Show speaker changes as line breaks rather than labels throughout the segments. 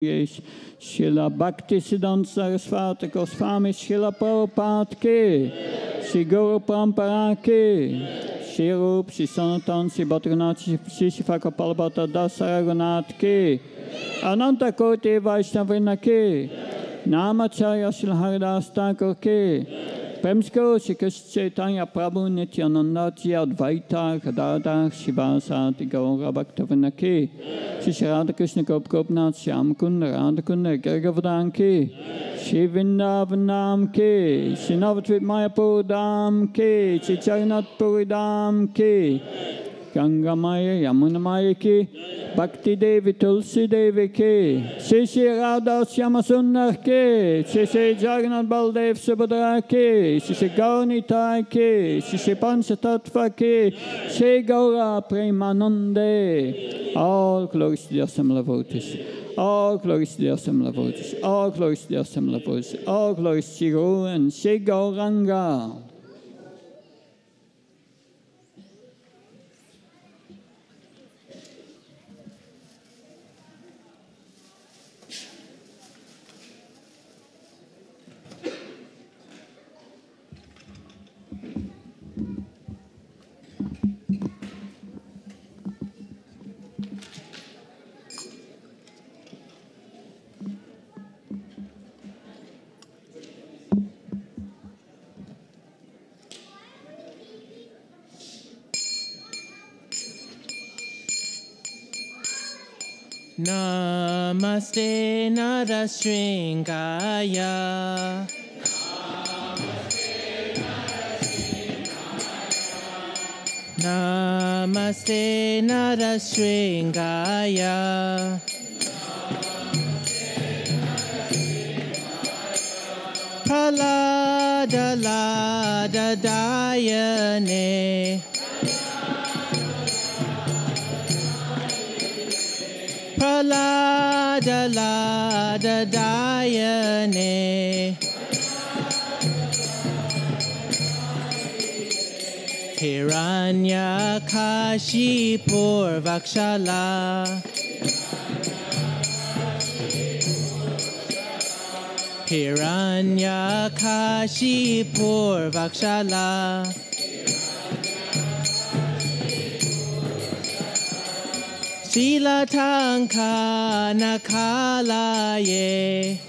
Srila Bhaktisiddhanta Saraswati Goswami Srila Prabhupada ki, Shri Guru Parampara ki, Shri Rup, Shri Sanatan, Shri Bhadranath, Shri Shifakapalabhata Das Raghunath ki, Ananta Koti Vaishnavina ki, Namacharya Shri Haridas Thakur ki, Premsko Shri Krishna Chaitanya Prabhu Nityananda Ji Advaita Gadadhar Shivasati Gaura Bhaktavina ki, Shri Radha Krishna Gop Gopnath Shyam Kunda Radha Kunda Girgavardhan ki, Shri Vrindavanam ki, Shri Navadvip Mayapur Dham ki, Shri Charnath Puri Dham ki, Ganga Maya Yamuna Maya ki, Bhakti Devi Tulsi Devi ki, Shri Shri Radha Shyama Sundar ki, Shri Shri Jagannath Baldev Subhadra ki, Shri Shri Gauranitai ki, Shri Shri Panchatattva ki, Shri Gaura Premanande. All glories to the Assembly devotees. All glories to the Assembly devotees. All glories to the Assembly devotees. All glories to Shri Guru and Shri Gauranga.
Namaste Narasringaya. Namaste Narasringaya. Pralada Lada Dayane. Pralada Lada Dayane. Hiranya Kashipur Vakshala. Hiranya Kashipur Vakshala. Sila Tanka Nakalaye.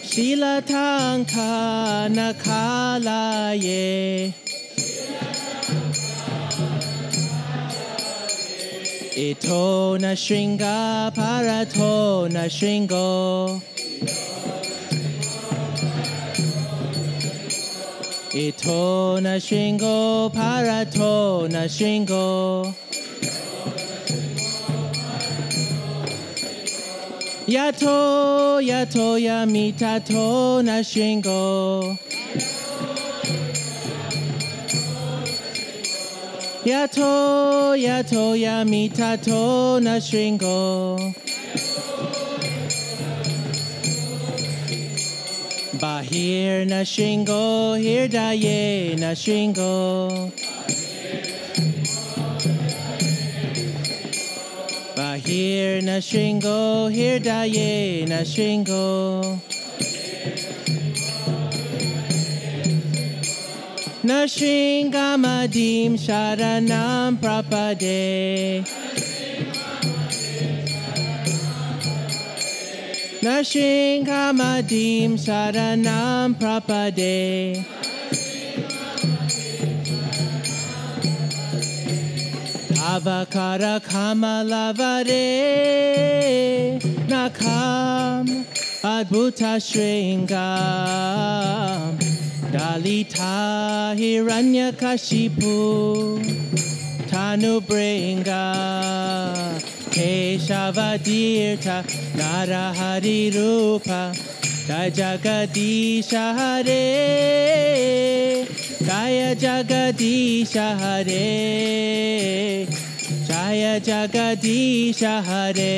Sila Tanka Nakalaye. Ito na shringa parato na shringo. Ito na shringo parato na shringo. Yato yato yamitato na shringo. Yato yato yamitato na shringo. Bahir na shringo, hirdaye na shringo. Bahir na shringo, hirdaye na shringo. Na shringamadim sharanam prapade. Na shringamadim sharanam prapade. Avakara kamalavare nakam adbhuta shringam. Dalita Hiranyakashipu Tanubringa Keshavadirta Narahari Rupa Jagadisha Hare Jaya Jagadisha Hare Jaya Jagadisha Hare.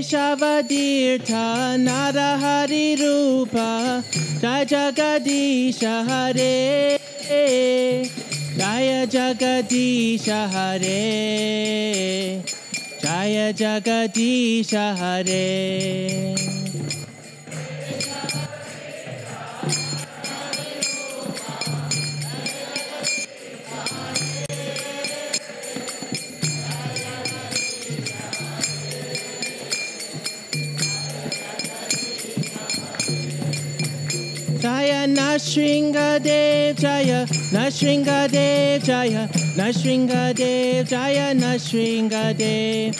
Keshavadirtha Narahari Rupa Jaya Jagadisha Hare Jaya Jagadisha Hare Jaya Jagadisha Hare Jaya Nashringadev Jaya Nashringadev Jaya Nashringadev Jaya Nashringadev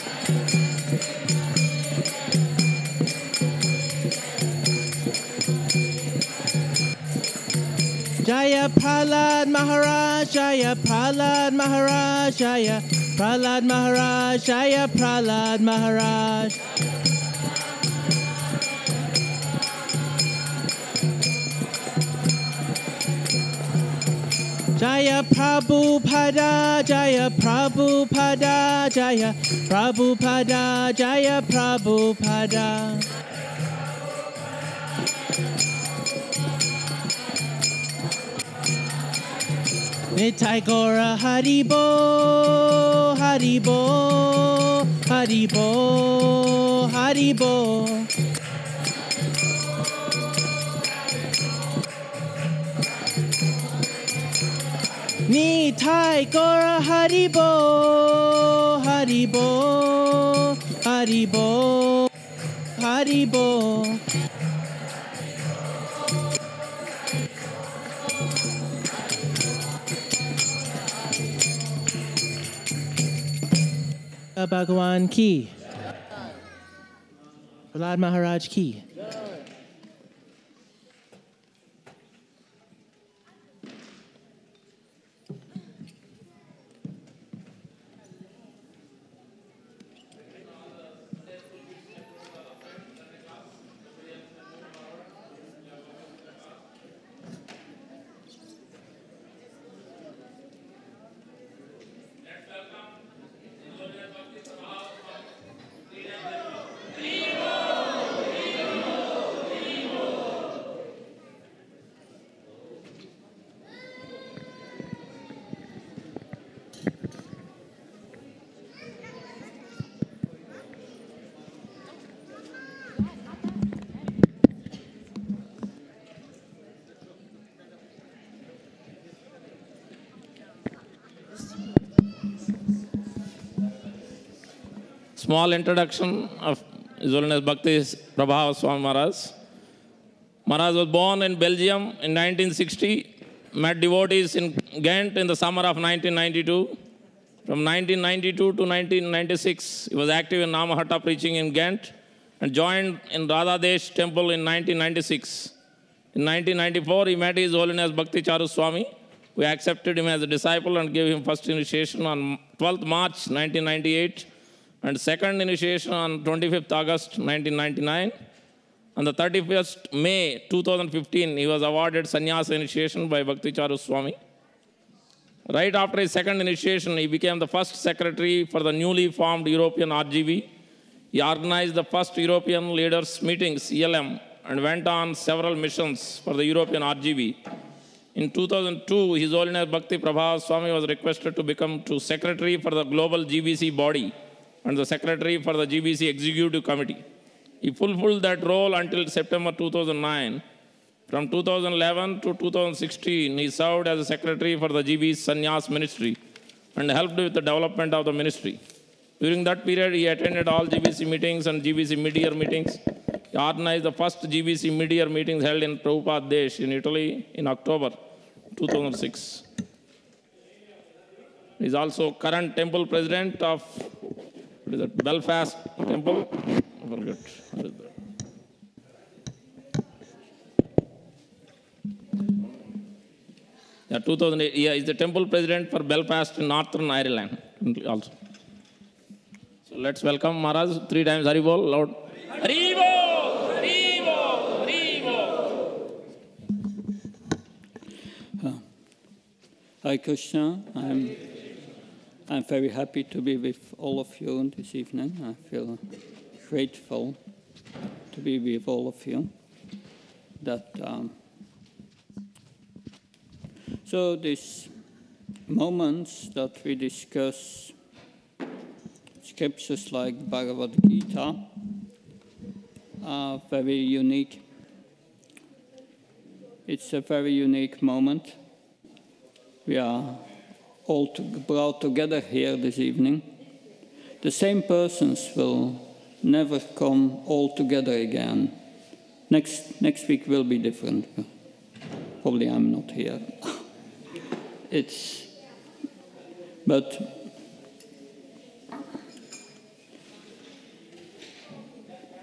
Jaya Prahlad Maharaj Jaya Prahlad Maharaj Jaya Prahlad Maharaj Jaya Prahlad Maharaj Jaya Prabhupada Jaya Prabhupada Jaya Prabhupada Jaya Prabhupada Nitai Gora Haribo Haribo Haribo Haribo Nitai Gora Haribo Haribo Haribo Haribo Bhagwan ki Prahlad Maharaj ki
Small introduction of His Holiness Bhakti Prabhava Swami Maharaj. Maharaj was born in Belgium in 1960, met devotees in Ghent in the summer of 1992. From 1992 to 1996, he was active in Namahatta preaching in Ghent and joined in Radhadesh temple in 1996. In 1994, he met His Holiness Bhakti Charu Swami, who accepted him as a disciple and gave him first initiation on 12th March 1998 and second initiation on 25th August 1999. On the 31st May 2015, he was awarded sannyasa initiation by Bhakti Charu Swami. Right after his second initiation, he became the first secretary for the newly formed European RGV. He organized the first European leaders meetings, ELM, and went on several missions for the European RGV. In 2002, His Holiness Bhakti Prabhava Swami was requested to become secretary for the global GBC body and the secretary for the GBC Executive Committee. He fulfilled that role until September 2009. From 2011 to 2016, he served as a secretary for the GBC Sannyas Ministry and helped with the development of the ministry. During that period, he attended all GBC meetings and GBC mid-year meetings. He organized the first GBC mid-year meetings held in Prabhupada Desh in Italy in October 2006. He is also current temple president of Belfast Temple. I forget. What is that? Yeah, 2008. Yeah, he's the temple president for Belfast in Northern Ireland also. So let's welcome Maharaj 3 times Haribol, loud. Haribol! Haribol! Haribol!
Hare Krishna. I'm very happy to be with all of you this evening. I feel grateful to be with all of you. So these moments that we discuss scriptures like Bhagavad Gita are very unique. It's a very unique moment. We are all brought together here this evening. The same persons will never come all together again. Next week will be different. Probably I'm not here. But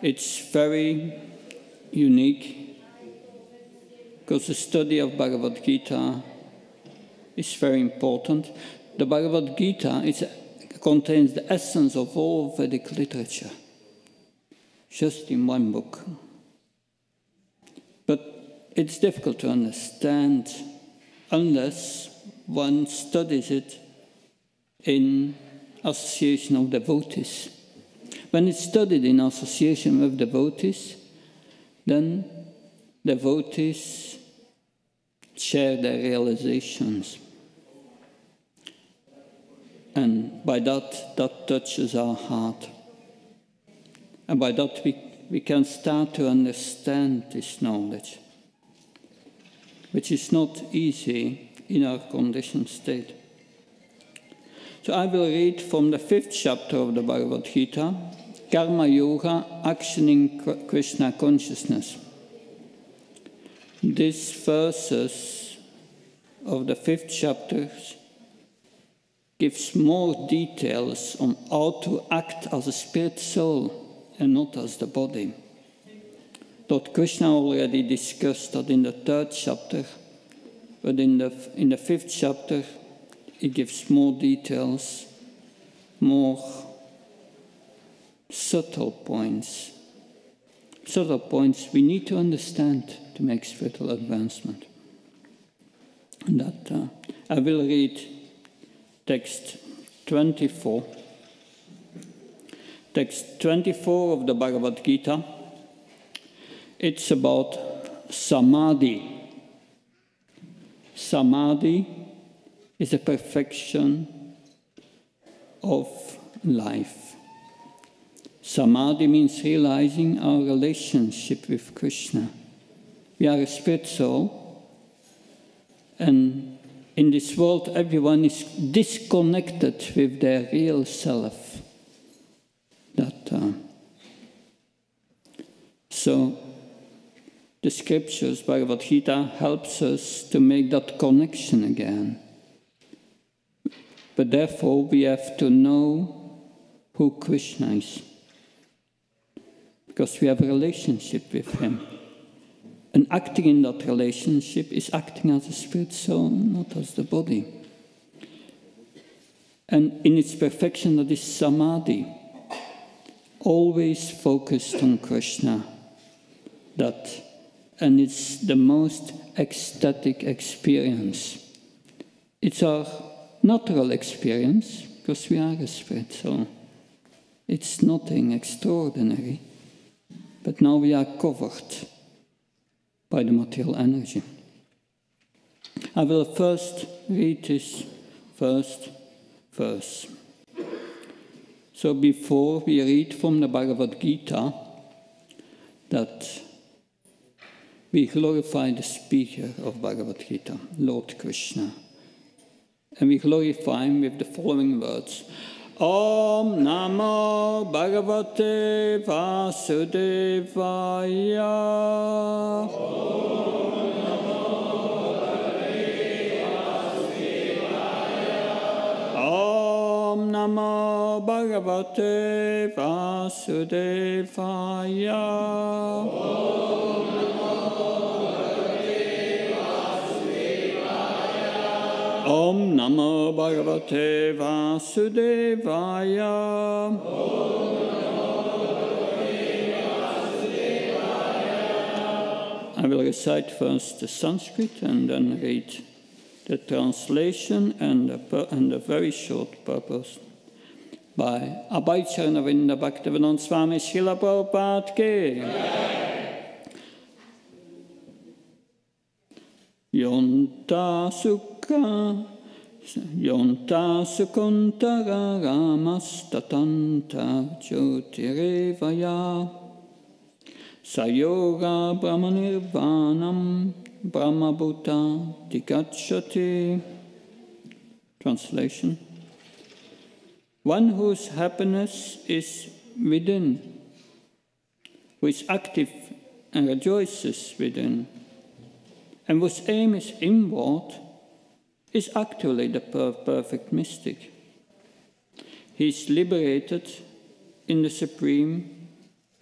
it's very unique because the study of Bhagavad Gita is very important. The Bhagavad Gita contains the essence of all Vedic literature, just in one book. But it's difficult to understand unless one studies it in association of devotees. When it's studied in association with devotees, then devotees share their realizations. And by that touches our heart. And by that we can start to understand this knowledge, which is not easy in our conditioned state. So I will read from the 5th chapter of the Bhagavad Gita, Karma Yoga, Action in Krishna Consciousness. These verses of the 5th chapter gives more details on how to act as a spirit soul and not as the body. Lord Krishna already discussed that in the 3rd chapter, but in the 5th chapter, he gives more details, more subtle points we need to understand to make spiritual advancement. And that I will read text 24. Text 24 of the Bhagavad Gita. It's about samadhi. Samadhi is a perfection of life. Samadhi means realizing our relationship with Krishna. We are a spirit soul, and in this world everyone is disconnected with their real self. So the scriptures, Bhagavad Gita, helps us to make that connection again. But therefore we have to know who Krishna is, because we have a relationship with him. And acting in that relationship is acting as a spirit soul, not as the body. And in its perfection, that is samadhi, always focused on Krishna. And it's the most ecstatic experience. It's our natural experience, because we are a spirit soul. It's nothing extraordinary, but now we are covered by the material energy. I will first read this first verse. So before we read from the Bhagavad Gita, that we glorify the speaker of Bhagavad Gita, Lord Krishna. And we glorify him with the following words. Om Namo Bhagavate Vasudevaya. Om Namo Bhagavate Vasudevaya. Om Namo Bhagavate Vasudevaya. I will recite first the Sanskrit and then read the translation and a very short purpose. by Abhayacharanavinda Bhaktivedanta Swami Srila Prabhupada ki. Yonta sukuntara ramastatanta jyotirevaya sayoga brahmanirvanam brahmabhuta digacchati. Translation. One whose happiness is within, who is active and rejoices within, and whose aim is inward, is actually the perfect mystic. He is liberated in the Supreme,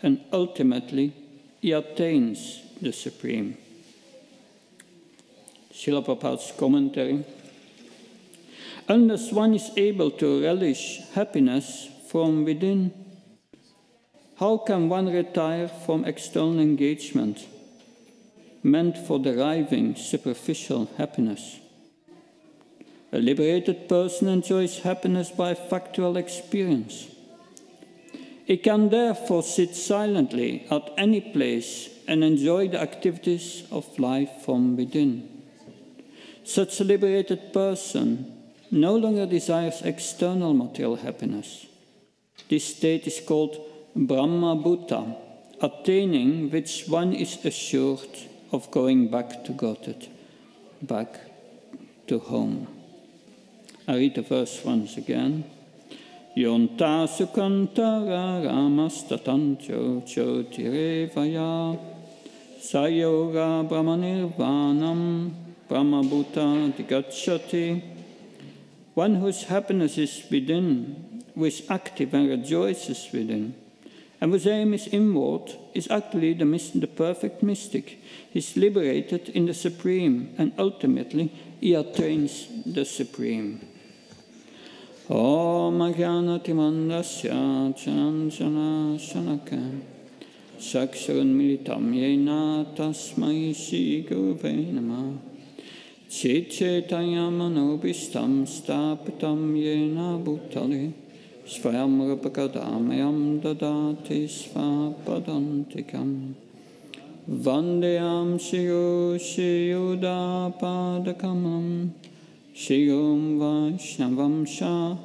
and ultimately he attains the Supreme. Srila Prabhupada's commentary. Unless one is able to relish happiness from within, how can one retire from external engagement meant for deriving superficial happiness? A liberated person enjoys happiness by factual experience. He can therefore sit silently at any place and enjoy the activities of life from within. Such a liberated person no longer desires external material happiness. This state is called Brahma Bhuta, attaining which one is assured of going back to Godhead, back to home. I read the verse once again. Yonta sukantara ramastatancho chotirevaya sayoga brahmanirvanam brahmabhuta digacchati. One whose happiness is within, who is active and rejoices within, and whose aim is inward, is actually the perfect mystic. He is liberated in the Supreme, and ultimately he attains the Supreme. Om Ajnanatimandasya Chanjana Shanaka Sakshurun Militam Yena Tasmai Shri Guruve Namah Chaitanya Manobhistam Stapitam Yena Bhutale Svayam Rupakadamayam Dadati Svapadantikam Vandeyam Shiru Shiyuda Padakamam Shirum Vaishnavam Shah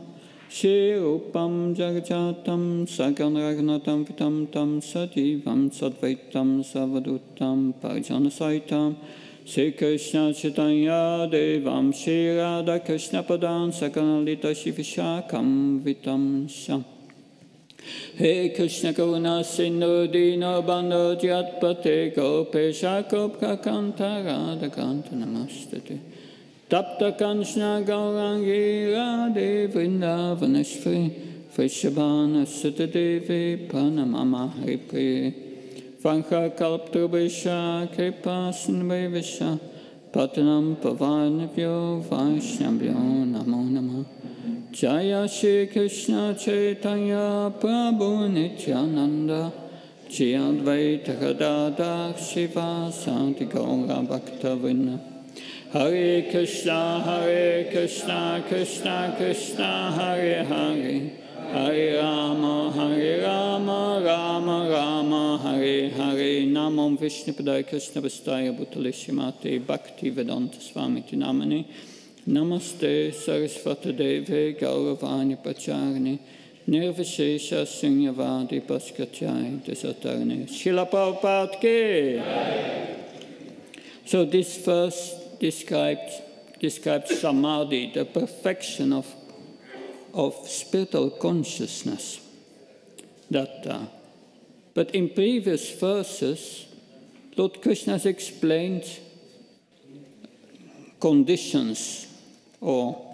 Shirupam Jagajatam Sagan Ragnatam Vitam Tam Sadivam Sadvaitam Savadutam Parijanasaitam Sri Krishna Chaitanya Devam Shri Radha Krishna Padan Sakanalita Shivishakam Vitam Sham He Krishna Karuna Sindhu Dino Bandho Jyatpate Gopesha Kopka Kanta Radha Kanta Namastate Tapta Kanchna Gaurangi Radhe Vrindavaneshvri Vrishabhana Sutadevi Pranamama Haripriye Vancha Kalptrubhisha Kripa Sindhuvisha Patanam Pavanavyo Vaishnavyo Namo Namah Jaya Shri Krishna Chaitanya Prabhu Nityananda Shri Advaita Gadadhar Shiva Santi Gaura Bhaktavinda Hare Krishna Krishna Krishna Hare Hare Hare Rama Rama Rama Hare Hare Namam Vishnupadaya Krishna Vastaya Bhutale Srimate Bhakti Vedanta Swami Tinamani Namaste Saraswata Deve Gauravani Pacharni Nirvishesha Sunyavadi Paskatyai Desatarni Srila Prabhupada ki. So this verse describes samadhi, the perfection of spiritual consciousness. But in previous verses, Lord Krishna has explained conditions or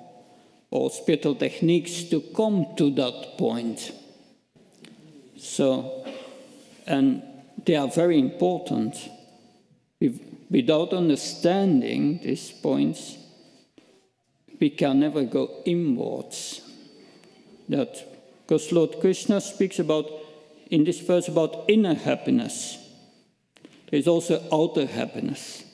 spiritual techniques to come to that point. So, and they are very important. Without understanding these points, we can never go inwards. Because Lord Krishna speaks about, in this verse, about inner happiness. There is also outer happiness.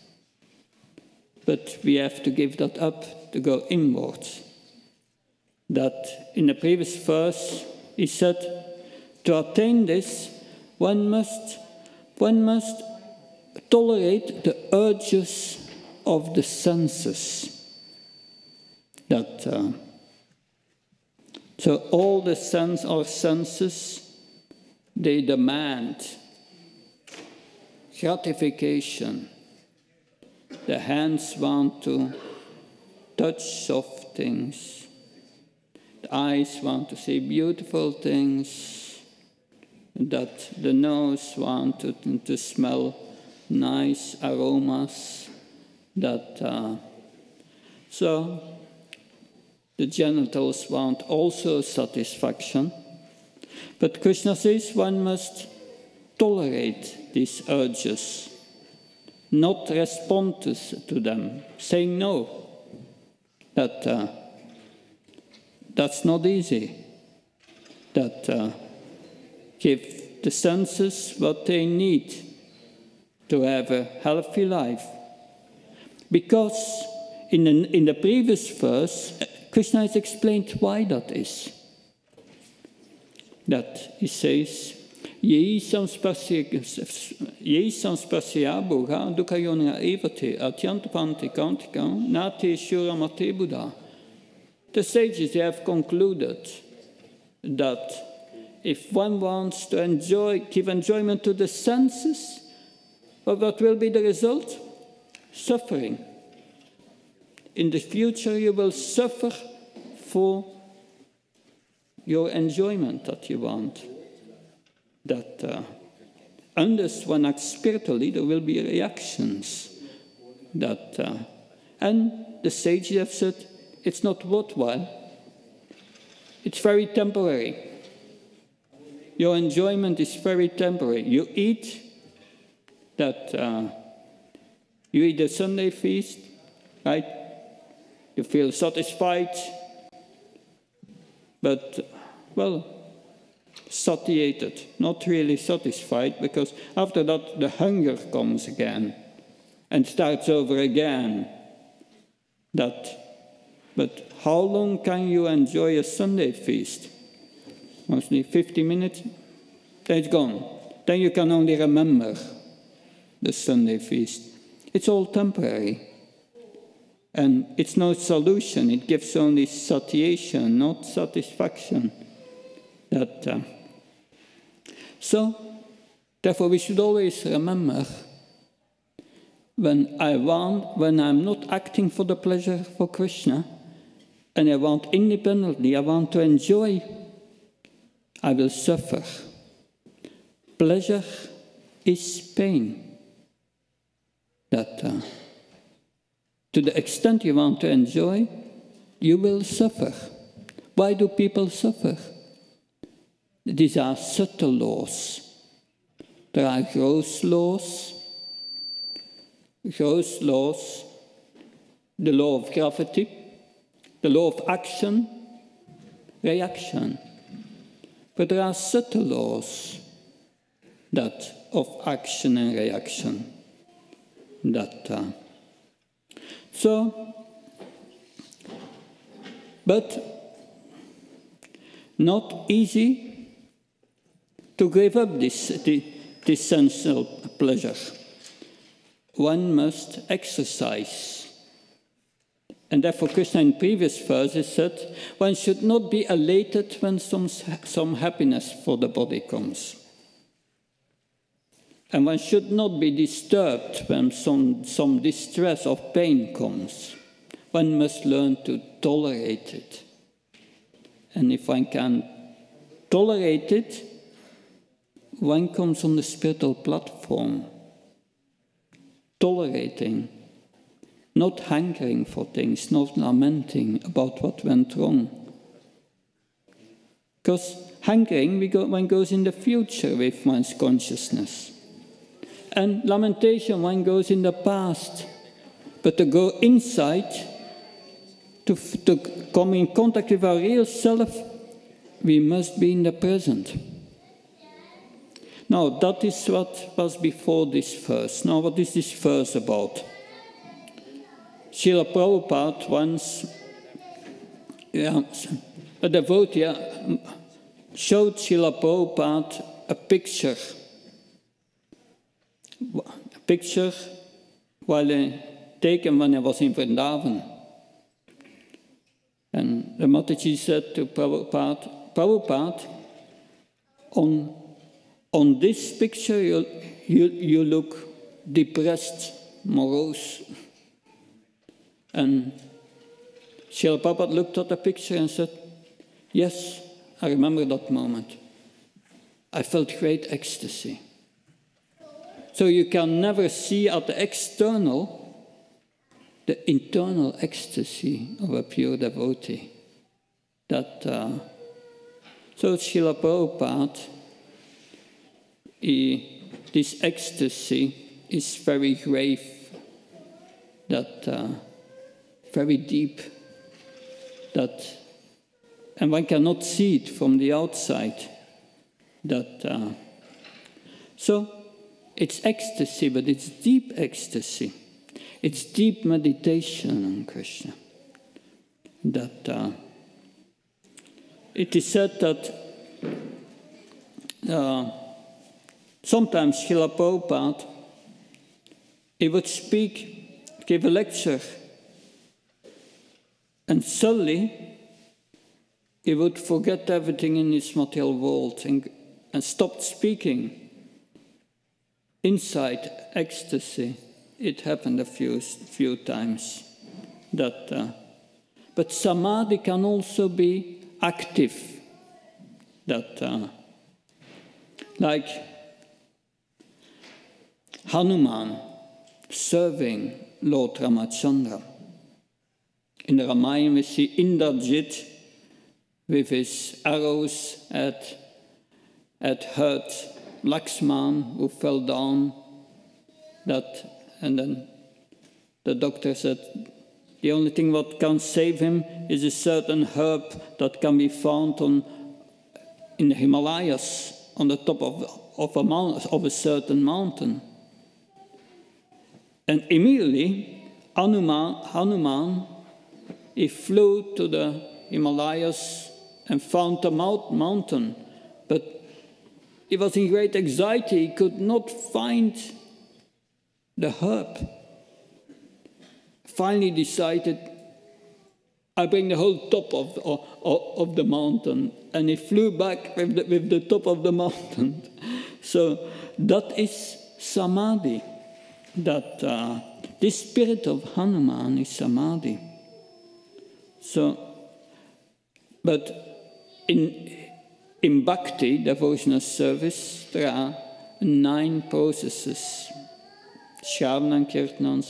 But we have to give that up to go inwards. that in the previous verse he said, to attain this, one must tolerate the urges of the senses. So all the our senses, they demand gratification. The hands want to touch soft things. The eyes want to see beautiful things. That the nose wants to smell nice aromas. So the genitals want also satisfaction. But Krishna says one must tolerate these urges, not respond to them, saying no. That's not easy. Give the senses what they need to have a healthy life. Because in the previous verse, Krishna has explained why that is. That he says, Yei samspasya bhoga dukkayona evate atyantapanti kantikam nate shuramate buddha. The sages, they have concluded that if one wants to give enjoyment to the senses, well, what will be the result? Suffering. In the future, you will suffer for your enjoyment that you want. Unless one acts spiritually, there will be reactions. And the sages have said, it's not worthwhile. It's very temporary. Your enjoyment is very temporary. You eat you eat a Sunday feast, right? You feel satisfied, but, well, satiated, not really satisfied, because after that the hunger comes again and starts over again. But how long can you enjoy a Sunday feast? Mostly 50 minutes, then it's gone. Then you can only remember the Sunday feast. It's all temporary. And it's no solution. It gives only satiation, not satisfaction. So, therefore, we should always remember when I'm not acting for the pleasure for Krishna, and I want independently, I want to enjoy, I will suffer. Pleasure is pain. To the extent you want to enjoy, you will suffer. Why do people suffer? These are subtle laws. There are gross laws. Gross laws, the law of gravity, the law of action, reaction. But there are subtle laws of action and reaction. But not easy to give up this sensual pleasure. One must exercise. And therefore Krishna in previous verses said, one should not be elated when some happiness for the body comes. And one should not be disturbed when some distress or pain comes. One must learn to tolerate it. And if one can tolerate it, one comes on the spiritual platform. Tolerating, not hankering for things, not lamenting about what went wrong. Because hankering, one goes in the future with one's consciousness. And lamentation, one goes in the past. But to go inside, to come in contact with our real self, we must be in the present. Now, that is what was before this verse. Now, what is this verse about? Srila Prabhupada once a devotee showed Srila Prabhupada a picture while hij taken when hij was in Vrindavan. And the Mataji said to Prabhupada, on this picture you look depressed, morose. And Srila Prabhupada looked at the picture and said, yes, I remember that moment. I felt great ecstasy. So you can never see at the external the internal ecstasy of a pure devotee. So Srila Prabhupada, this ecstasy is very grave, very deep, and one cannot see it from the outside. So it's ecstasy, but it's deep ecstasy. It's deep meditation on Krishna. It is said that sometimes Srila Prabhupada, he would give a lecture, and suddenly he would forget everything in his material world and stopped speaking. Inside ecstasy, it happened a few times. But samadhi can also be active. Like Hanuman serving Lord Ramachandra. In the Ramayana we see Indrajit with his arrows had hurt Lakshman, who fell down. And then the doctor said, the only thing that can save him is a certain herb that can be found in the Himalayas, on the top of a certain mountain. And immediately, Hanuman, he flew to the Himalayas and found the mountain. But he was in great anxiety. He could not find the herb. Finally decided, I bring the whole top of the mountain. And he flew back with the top of the mountain. So that is samadhi. This spirit of Hanuman is samadhi. But in bhakti, devotional service, there are 9 processes. Shravana Kirtanam,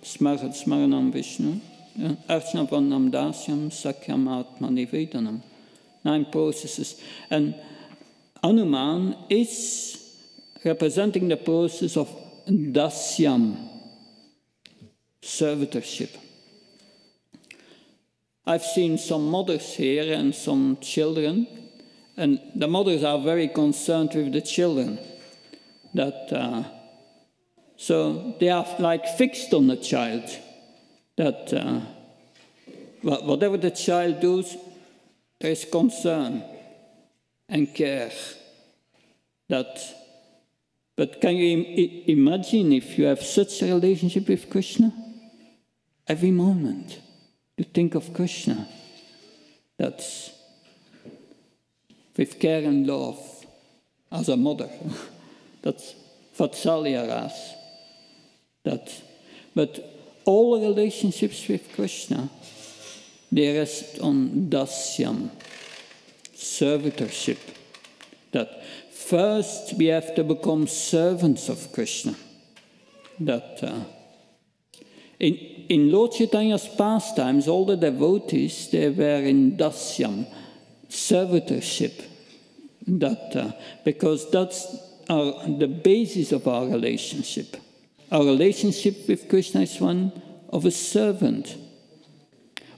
Smaranam Vishnu, Archana Vandam Dasyam, Sakyam Atma Nivedanam. 9 processes. And Hanuman is representing the process of Dasyam, servitorship. I've seen some mothers here and some children, and the mothers are very concerned with the children. So they are like fixed on the child. Whatever the child does, there is concern and care. But can you imagine if you have such a relationship with Krishna? Every moment you think of Krishna. That's with care and love as a mother. That's Vatsalya Ras. But all relationships with Krishna, they rest on dasyam, servitorship. That first we have to become servants of Krishna. In Lord Chaitanya's pastimes, all the devotees, they were in dasyam, servitorship. Because that's the basis of our relationship. Our relationship with Krishna is one of a servant.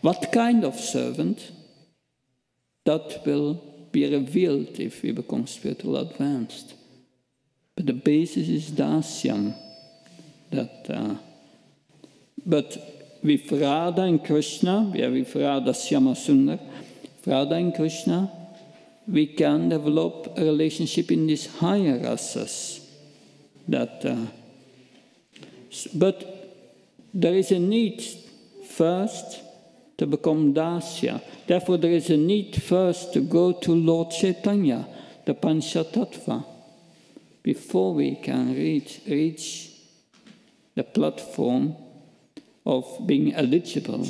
What kind of servant? That will be revealed if we become spiritual advanced. But the basis is dasyam. But with Radha and Krishna, we have with Radha Syama Sundar, Radha and Krishna, we can develop a relationship in these higher rasas. But there is a need first to become Dasya. Therefore, there is a need first to go to Lord Chaitanya, the Panchatattva, before we can reach the platform of being eligible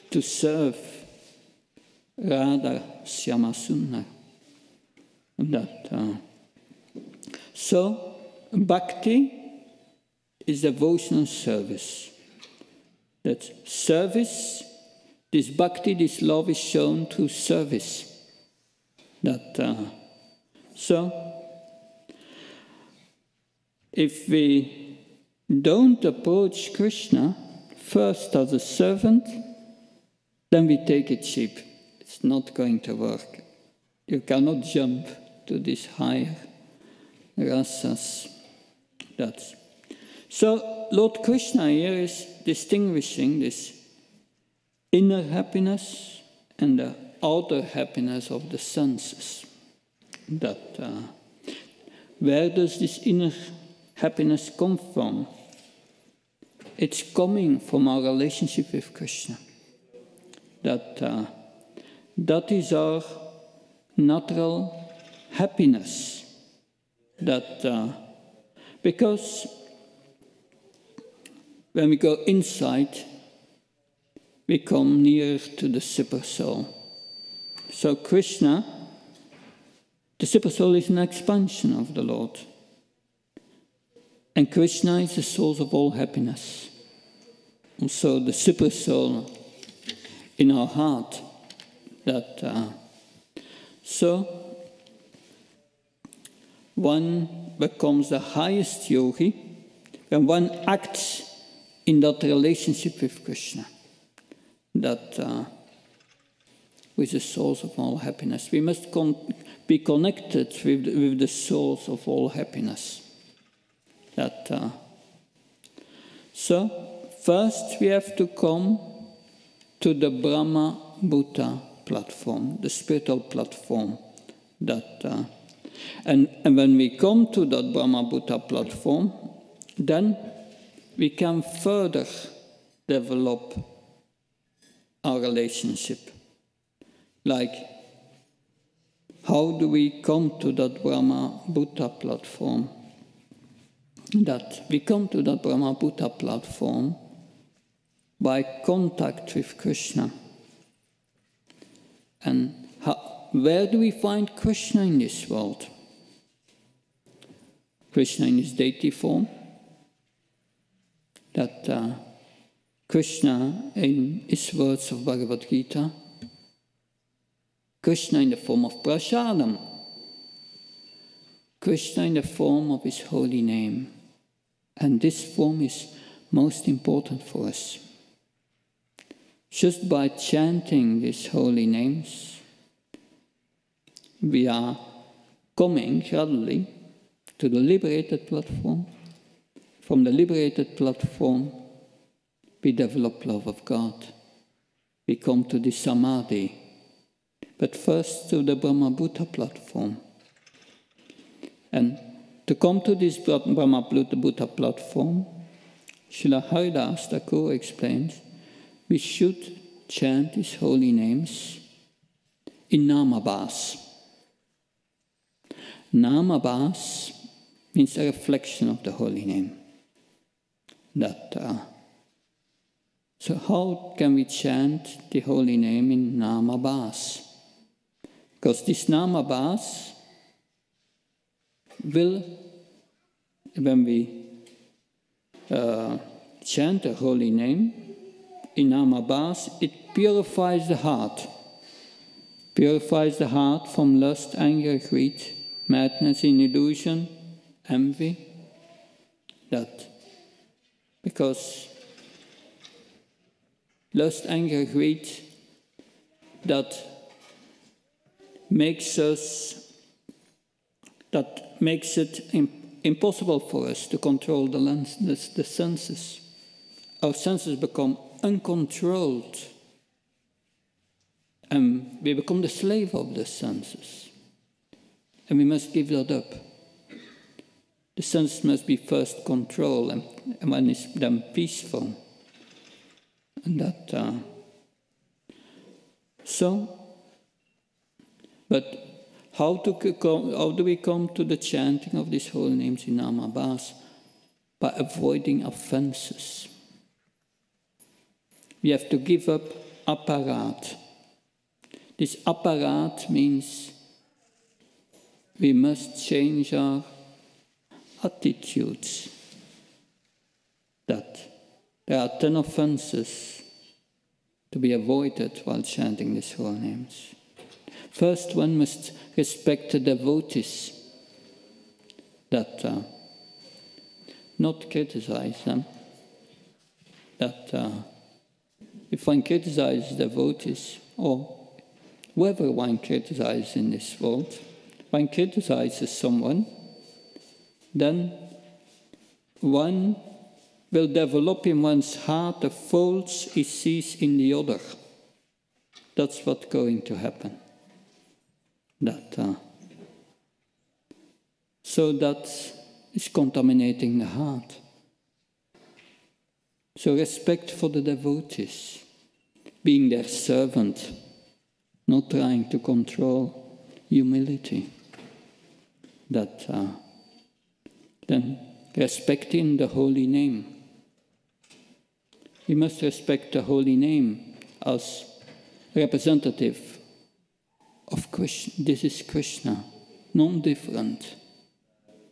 to serve Radha Syama Sundar. So, bhakti is devotional service. That service, this bhakti, this love is shown through service. So, if we don't approach Krishna first as a servant, then we take it cheap. It's not going to work. You cannot jump to these higher rasas. So Lord Krishna here is distinguishing this inner happiness and the outer happiness of the senses. Where does this inner happiness come from? It's coming from our relationship with Krishna. That is our natural happiness. Because when we go inside, we come nearer to the super soul. So Krishna, the super soul, is an expansion of the Lord. And Krishna is the source of all happiness. And so the super soul in our heart. So one becomes the highest yogi when one acts in that relationship with Krishna, with the source of all happiness. We must be connected with the source of all happiness. So, first we have to come to the Brahma Bhuta platform, the spiritual platform. And when we come to that Brahma Bhuta platform, then we can further develop our relationship. Like, how do we come to that Brahma Bhuta platform? We come to that Brahma Bhuta platform by contact with Krishna. And where do we find Krishna in this world? Krishna in his deity form. Krishna in his words of Bhagavad Gita. Krishna in the form of prasadam. Krishna in the form of his holy name. And this form is most important for us. Just by chanting these holy names, we are coming gradually to the liberated platform. From the liberated platform, we develop love of God. We come to the samadhi, but first to the Brahma Bhuta platform. And to come to this Brahma Bhuta platform, Srila Haridas Thakur explains, we should chant his holy names in Namabhas. Namabhas means a reflection of the holy name. So how can we chant the holy name in Namabhas? Because this Namabhas will, when we chant the holy name in Namabhas, it purifies the heart. Purifies the heart from lust, anger, greed, madness, illusion, envy. Because lust, anger, greed, that makes it impossible for us to control the senses. our senses become uncontrolled and we become the slave of the senses. And we must give that up. The senses must be first controlled and when it's then peaceful. And that, but how do we come to the chanting of these holy names in Namabas? By avoiding offenses. We have to give up apparat. This apparat means we must change our attitudes. That there are 10 offenses to be avoided while chanting these holy names. First, one must respect the devotees. That not criticize them. That if one criticizes devotees, or whoever one criticizes in this world, one criticizes someone, then one will develop in one's heart the faults he sees in the other. That's what's going to happen. So that is contaminating the heart. So respect for the devotees, being their servant, not trying to control, humility. Then respecting the holy name. We must respect the holy name as representative of Krishna. This is Krishna, non-different.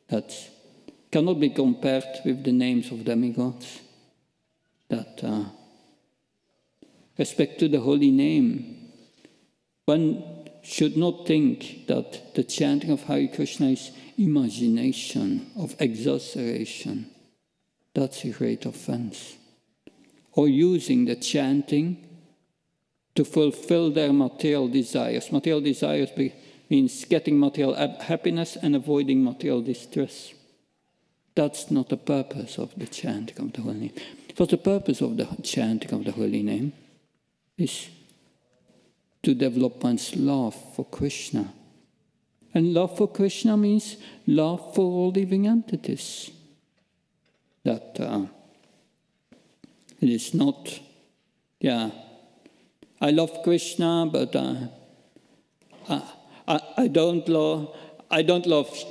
That cannot be compared with the names of demigods. That respect to the holy name. One should not think that the chanting of Hare Krishna is imagination, of exaggeration. That's a great offense. Or using the chanting to fulfill their material desires. Material desires means getting material happiness and avoiding material distress. That's not the purpose of the chanting of the holy name. But the purpose of the chanting of the holy name is to develop one's love for Krishna. And love for Krishna means love for all living entities. That it is not, I love Krishna, but I don't love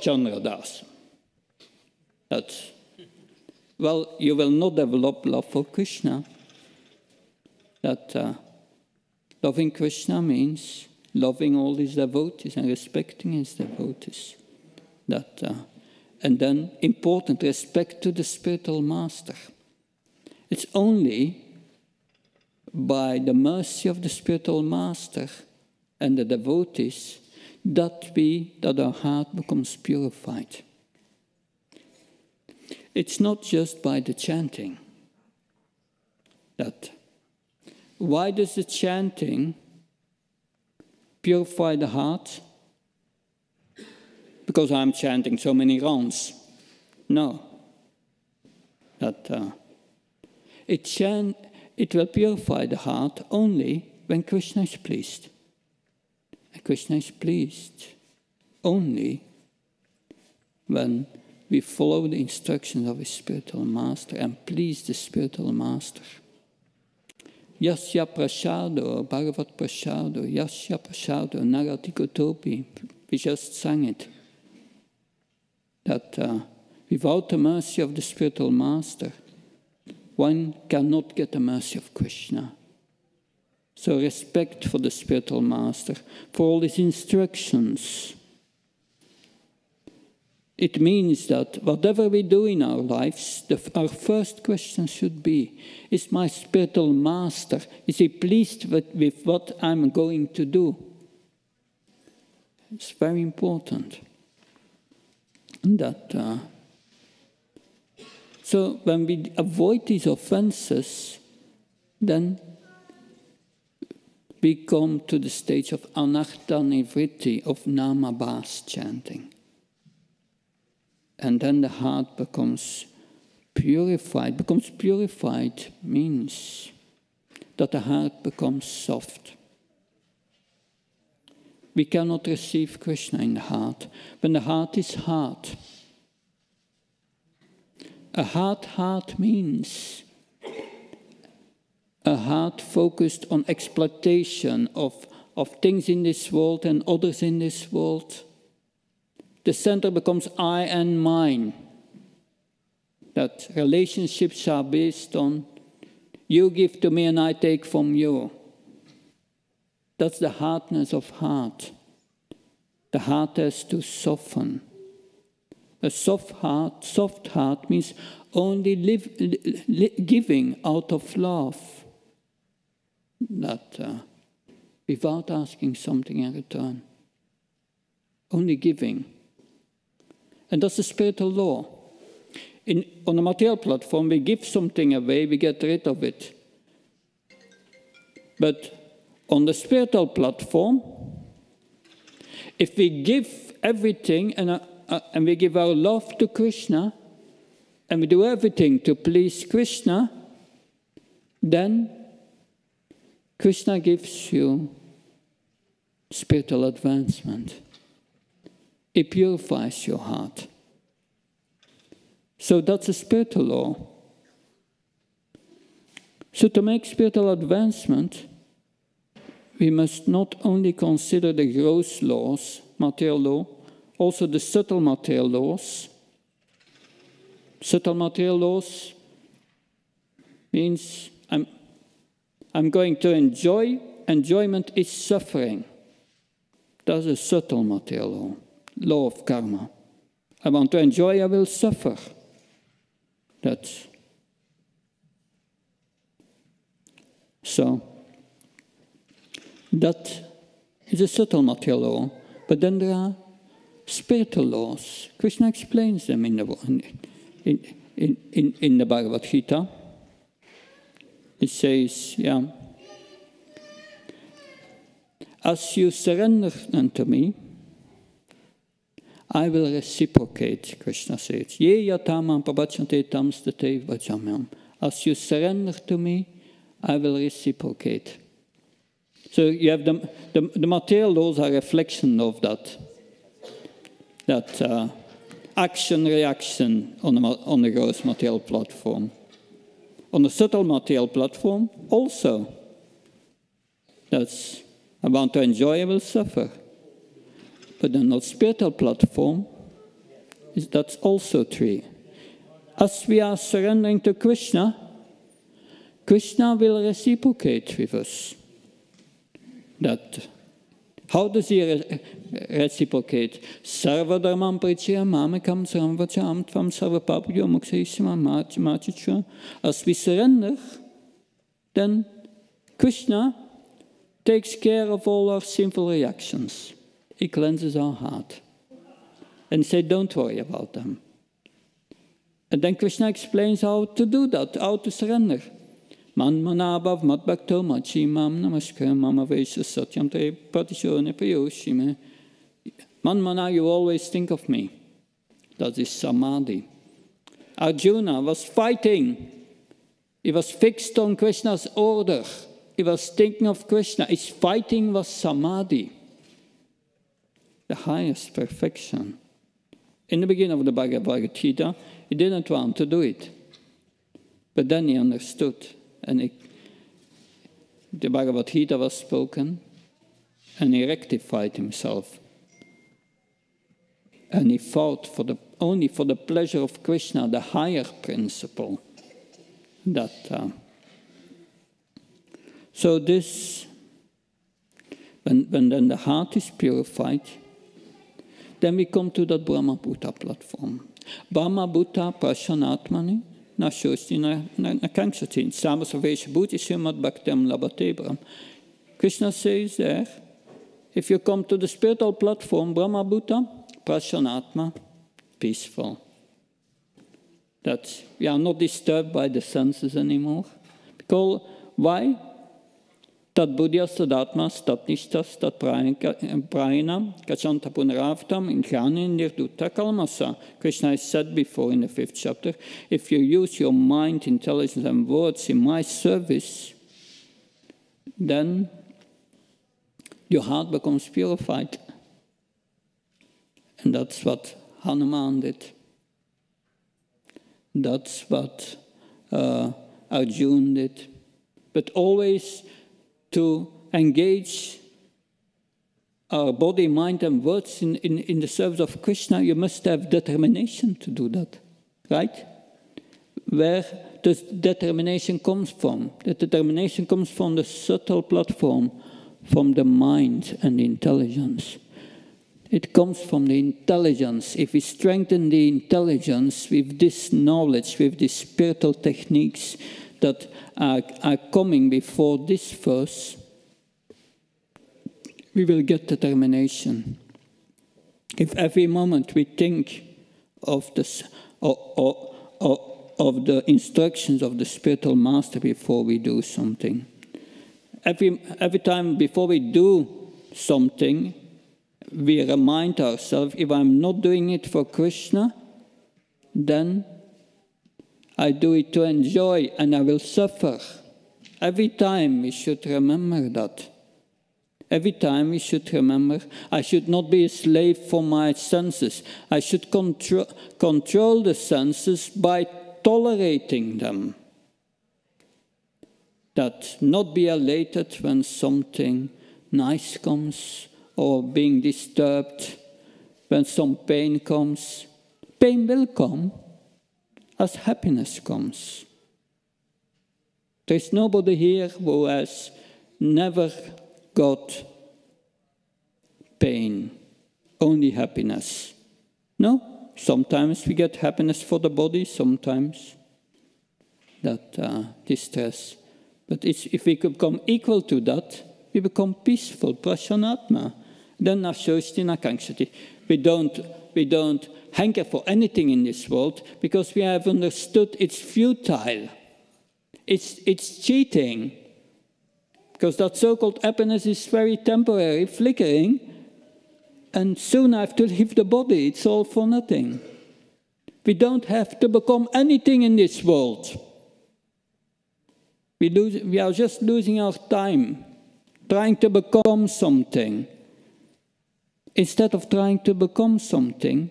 Chandradas. That's, well, you will not develop love for Krishna. That loving Krishna means loving all his devotees and respecting his devotees. And then important, respect to the spiritual master. It's only by the mercy of the spiritual master and the devotees that our heart becomes purified. It's not just by the chanting. Why does the chanting purify the heart? Because I'm chanting so many rounds. No. It will purify the heart only when Krishna is pleased. And Krishna is pleased only when we follow the instructions of his spiritual master and please the spiritual master. Yasya prasado, Bhagavat prasado, Yasya prasado, Naratikotopi. We just sang it. Without the mercy of the spiritual master, one cannot get the mercy of Krishna. So respect for the spiritual master, for all his instructions. It means that whatever we do in our lives, our first question should be, is my spiritual master, is he pleased with what I'm going to do? It's very important. So when we avoid these offenses, then we come to the stage of anartha nivritti, of namabhas chanting. And then the heart becomes purified, becomes purified, means that the heart becomes soft. We cannot receive Krishna in the heart when the heart is hard. A hard heart means a heart focused on exploitation of things in this world and others in this world. The center becomes I and mine. That relationships are based on you give to me and I take from you. That's the hardness of heart. The heart has to soften. A soft heart means only giving out of love. That without asking something in return. Only giving. And that's the spiritual law. On the material platform, we give something away, we get rid of it. But on the spiritual platform, if we give everything and we give our love to Krishna, and we do everything to please Krishna, then Krishna gives you spiritual advancement. It purifies your heart. So that's a spiritual law. So to make spiritual advancement, we must not only consider the gross laws, material law, also the subtle material laws. Subtle material laws means I'm going to enjoy. Enjoyment is suffering. That's a subtle material law, law of karma. I want to enjoy, I will suffer. So that is a subtle material law. But then there are spiritual laws. Krishna explains them in the Bhagavad Gita. It says, as you surrender unto me, I will reciprocate, Krishna says. Ye yatamam prabhachante tam state vajamyam. As you surrender to me, I will reciprocate. So you have the material laws are a reflection of that action-reaction on the gross material platform. On the subtle material platform, also. That's, I want to enjoy, I will suffer. But on the spiritual platform, that's also true. As we are surrendering to Krishna, Krishna will reciprocate with us. How does he reciprocate? Sarva dharmam parichaya mamekam sarvacham tvam sarva papayo mukshayishama machichva. As we surrender, then Krishna takes care of all our sinful reactions. He cleanses our heart. And say, don't worry about them. And then Krishna explains how to do that, how to surrender. Man manabhav matbhakto machimam namaskar mama vesha satyam te pratishone prayoshime. Man mana, you always think of me. That is samadhi. Arjuna was fighting. He was fixed on Krishna's order. He was thinking of Krishna. His fighting was samadhi. The highest perfection. In the beginning of the Bhagavad Gita, he didn't want to do it. But then he understood. And the Bhagavad Gita was spoken, and he rectified himself. And he fought only for the pleasure of Krishna, the higher principle. So this, when then the heart is purified, then we come to that Brahma Bhuta platform. Brahma Bhuta prashanatmani na shosti na kanksatin. Samasavesha bhuti srimad bhaktam labatebram. Krishna says there, if you come to the spiritual platform, Brahma Bhuta, prashanatma, peaceful. That we are not disturbed by the senses anymore. Because why? Tat buddhyas, tat atmas, tat nishtas, tat prayana, kachanta punaravatam, in jnana nirduta kalmasa. Krishna has said before in the 5th chapter, if you use your mind, intelligence and words in my service, then your heart becomes purified. And that's what Hanuman did. That's what Arjuna did. But always to engage our body, mind, and words in the service of Krishna, you must have determination to do that, right? Where does determination comes from? The determination comes from the subtle platform, from the mind and the intelligence. It comes from the intelligence. If we strengthen the intelligence with this knowledge, with these spiritual techniques that are coming before this verse, we will get determination. If every moment we think of this, of the instructions of the spiritual master before we do something, every time before we do something, we remind ourselves, if I'm not doing it for Krishna, then I do it to enjoy and I will suffer. Every time we should remember that. Every time we should remember, I should not be a slave for my senses. I should control the senses by tolerating them. That not be elated when something nice comes, or being disturbed when some pain comes. Pain will come as happiness comes. There is nobody here who has never got pain, only happiness. No, sometimes we get happiness for the body, sometimes that distress. But if we could become equal to that, we become peaceful, prashanatma. Then nashoshti nakangshati. We don't hanker for anything in this world because we have understood it's futile. It's cheating. Because that so-called happiness is very temporary, flickering, and soon I have to leave the body. It's all for nothing. We don't have to become anything in this world. We are just losing our time, trying to become something. Instead of trying to become something,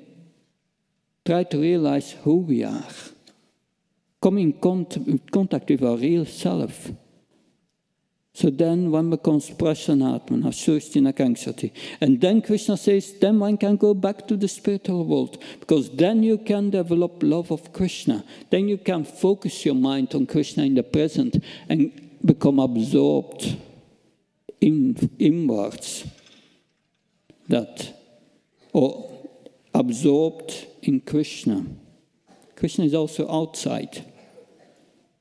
try to realize who we are. Come in contact with our real self. So then one becomes prashanatman, ashushti nakangshati. And then Krishna says, then one can go back to the spiritual world, because then you can develop love of Krishna. Then you can focus your mind on Krishna in the present and become absorbed inwards. Or absorbed in Krishna. Krishna is also outside.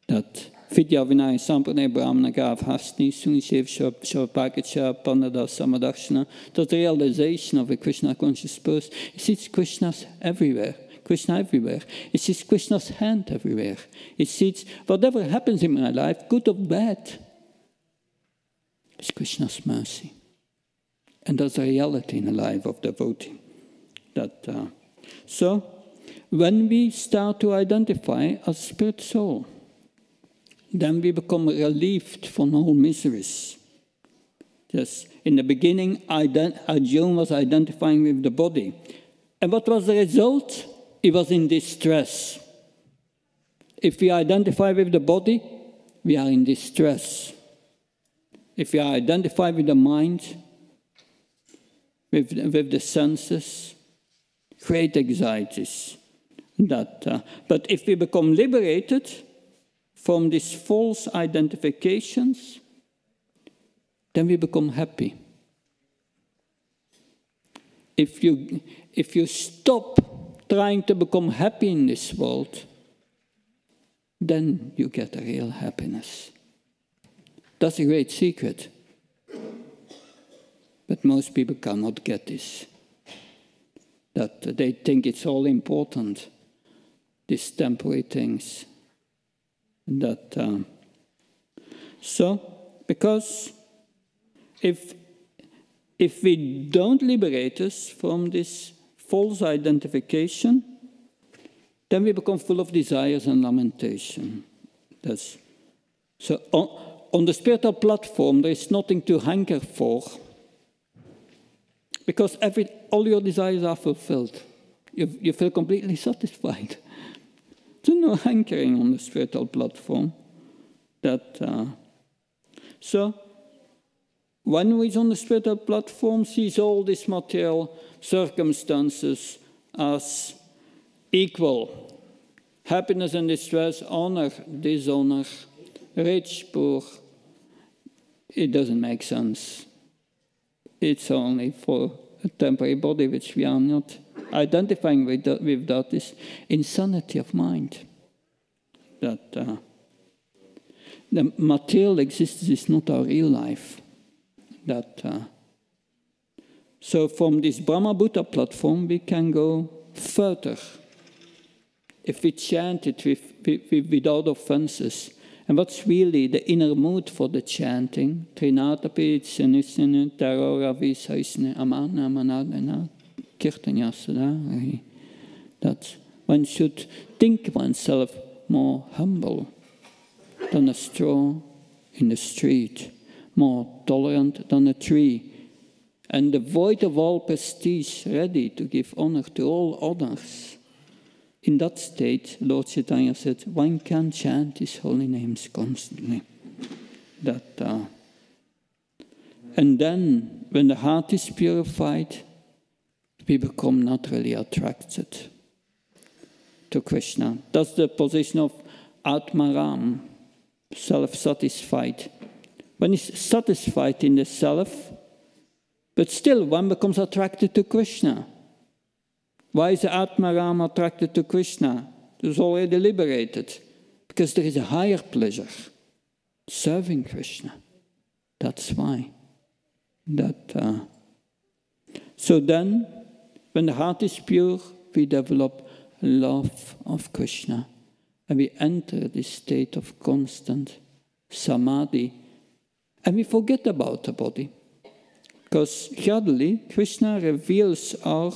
That Vidya Vinaya Sampranaya Brahmana Gav Hasni Sunishev Shavapakacha Panada Samadakshana. That's the realization of a Krishna conscious person. He sees Krishna's everywhere. Krishna everywhere. He sees Krishna's hand everywhere. He sees whatever happens in my life, good or bad, it's Krishna's mercy. And that's a reality in the life of devotee. So, when we start to identify as spirit soul, then we become relieved from all miseries. Yes, in the beginning, Arjuna was identifying with the body. And what was the result? He was in distress. If we identify with the body, we are in distress. If we are identified with the mind, with the senses, great anxieties. But if we become liberated from these false identifications, then we become happy. If you stop trying to become happy in this world, then you get a real happiness. That's a great secret. But most people cannot get this. That they think it's all important, these temporary things. So, because if we don't liberate us from this false identification, then we become full of desires and lamentation. So on the spiritual platform, there is nothing to hanker for, because all your desires are fulfilled. You feel completely satisfied. There's no hankering on the spiritual platform. So when we on the spiritual platform sees all these material circumstances as equal, happiness and distress, honor, dishonor, rich, poor, it doesn't make sense. It's only for a temporary body which we are not identifying with. That is insanity of mind. That the material existence is not our real life. So from this Brahma Buddha platform, we can go further if we chant it without offenses. And what's really the inner mood for the chanting? Trinatapi, Tsenisene, Terora, Visaisne, Amana, Amanadena, Kirtanyasada. That one should think oneself more humble than a straw in the street, more tolerant than a tree, and devoid of all prestige, ready to give honor to all others. In that state, Lord Chaitanya said, one can chant his holy names constantly. And then, when the heart is purified, we become naturally attracted to Krishna. That's the position of Atmaram, self-satisfied. One is satisfied in the self, but still one becomes attracted to Krishna. Why is the Atmaram attracted to Krishna? It was already liberated. Because there is a higher pleasure, serving Krishna. That's why. So then, when the heart is pure, we develop love of Krishna. And we enter this state of constant samadhi. And we forget about the body. Because gradually, Krishna reveals our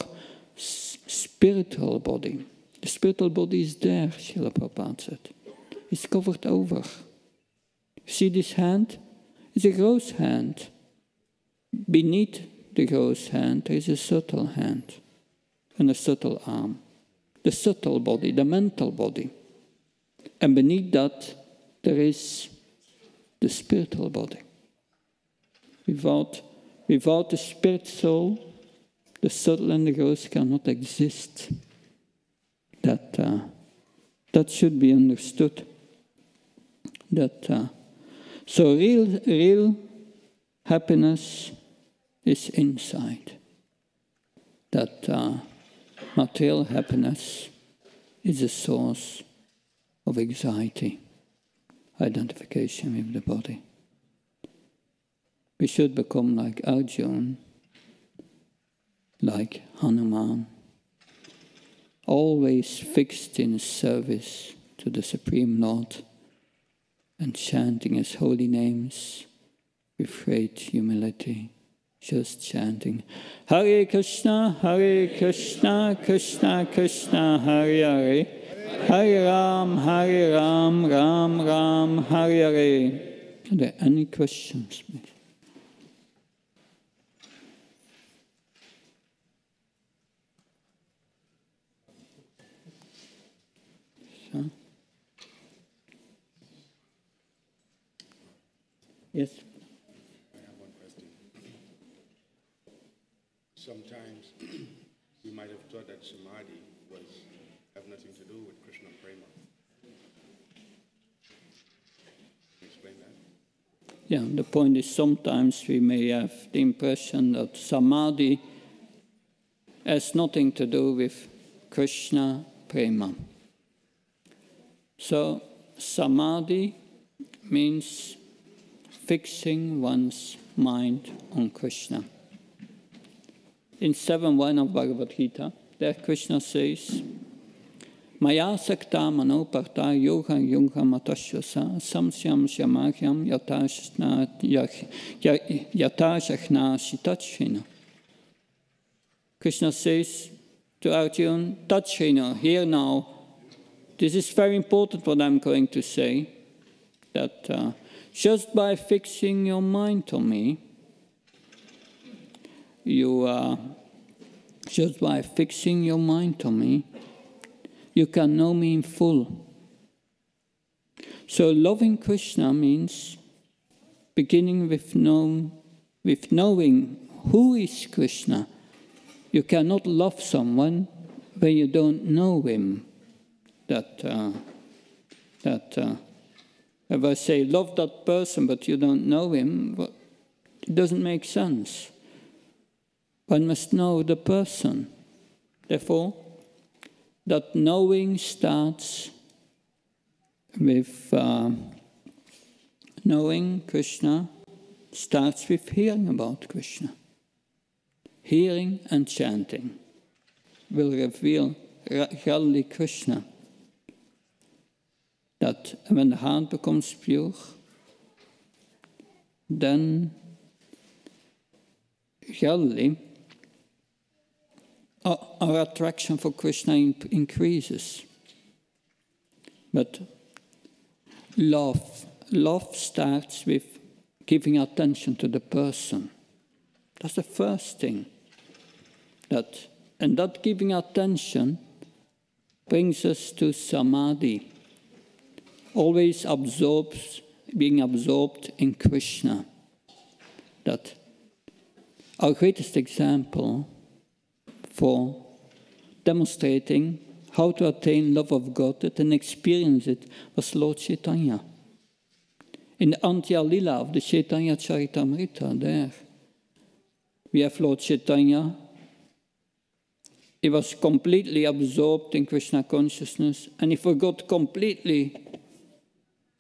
spiritual body. The spiritual body is there, Srila Prabhupada said. It's covered over. See this hand? It's a gross hand. Beneath the gross hand, there is a subtle hand and a subtle arm. The subtle body, the mental body. And beneath that, there is the spiritual body. Without the spirit soul, the subtle and the gross cannot exist. That should be understood. So real happiness is inside. Material happiness is a source of anxiety, identification with the body. We should become like Arjuna, like Hanuman, always fixed in service to the Supreme Lord and chanting His holy names with great humility, just chanting Hare Krishna, Krishna Krishna, Hare Hare, Hare Ram, Ram Ram, Hare Hare. Are there any questions, please? Yes.
I have one question. Sometimes we might have thought that samadhi have nothing to do with Krishna prema. Can you explain that?
Yeah, the point is sometimes we may have the impression that samadhi has nothing to do with Krishna prema. So samadhi means fixing one's mind on Krishna. In 7.1 of Bhagavad Gita, there Krishna says, Maya sakta manoparta yoga yoga matashasa samsyam shamahyam yatashachna shitachena. Krishna says to Arjuna, Tachena, here now, this is very important what I'm going to say, that just by fixing your mind on me, just by fixing your mind on me, you can know me in full. So loving Krishna means beginning with knowing who is Krishna. You cannot love someone when you don't know him. If I say love that person but you don't know him, it doesn't make sense. One must know the person. Therefore, that knowing starts with knowing Krishna, starts with hearing about Krishna. Hearing and chanting will reveal really Krishna. That when the heart becomes pure, then really our attraction for Krishna increases. But love starts with giving attention to the person. That's the first thing. And that giving attention brings us to samadhi. Always being absorbed in Krishna. That our greatest example for demonstrating how to attain love of God and experience it was Lord Chaitanya. In the Antya Lila of the Chaitanya Charitamrita, there we have Lord Chaitanya. He was completely absorbed in Krishna consciousness, and he forgot completely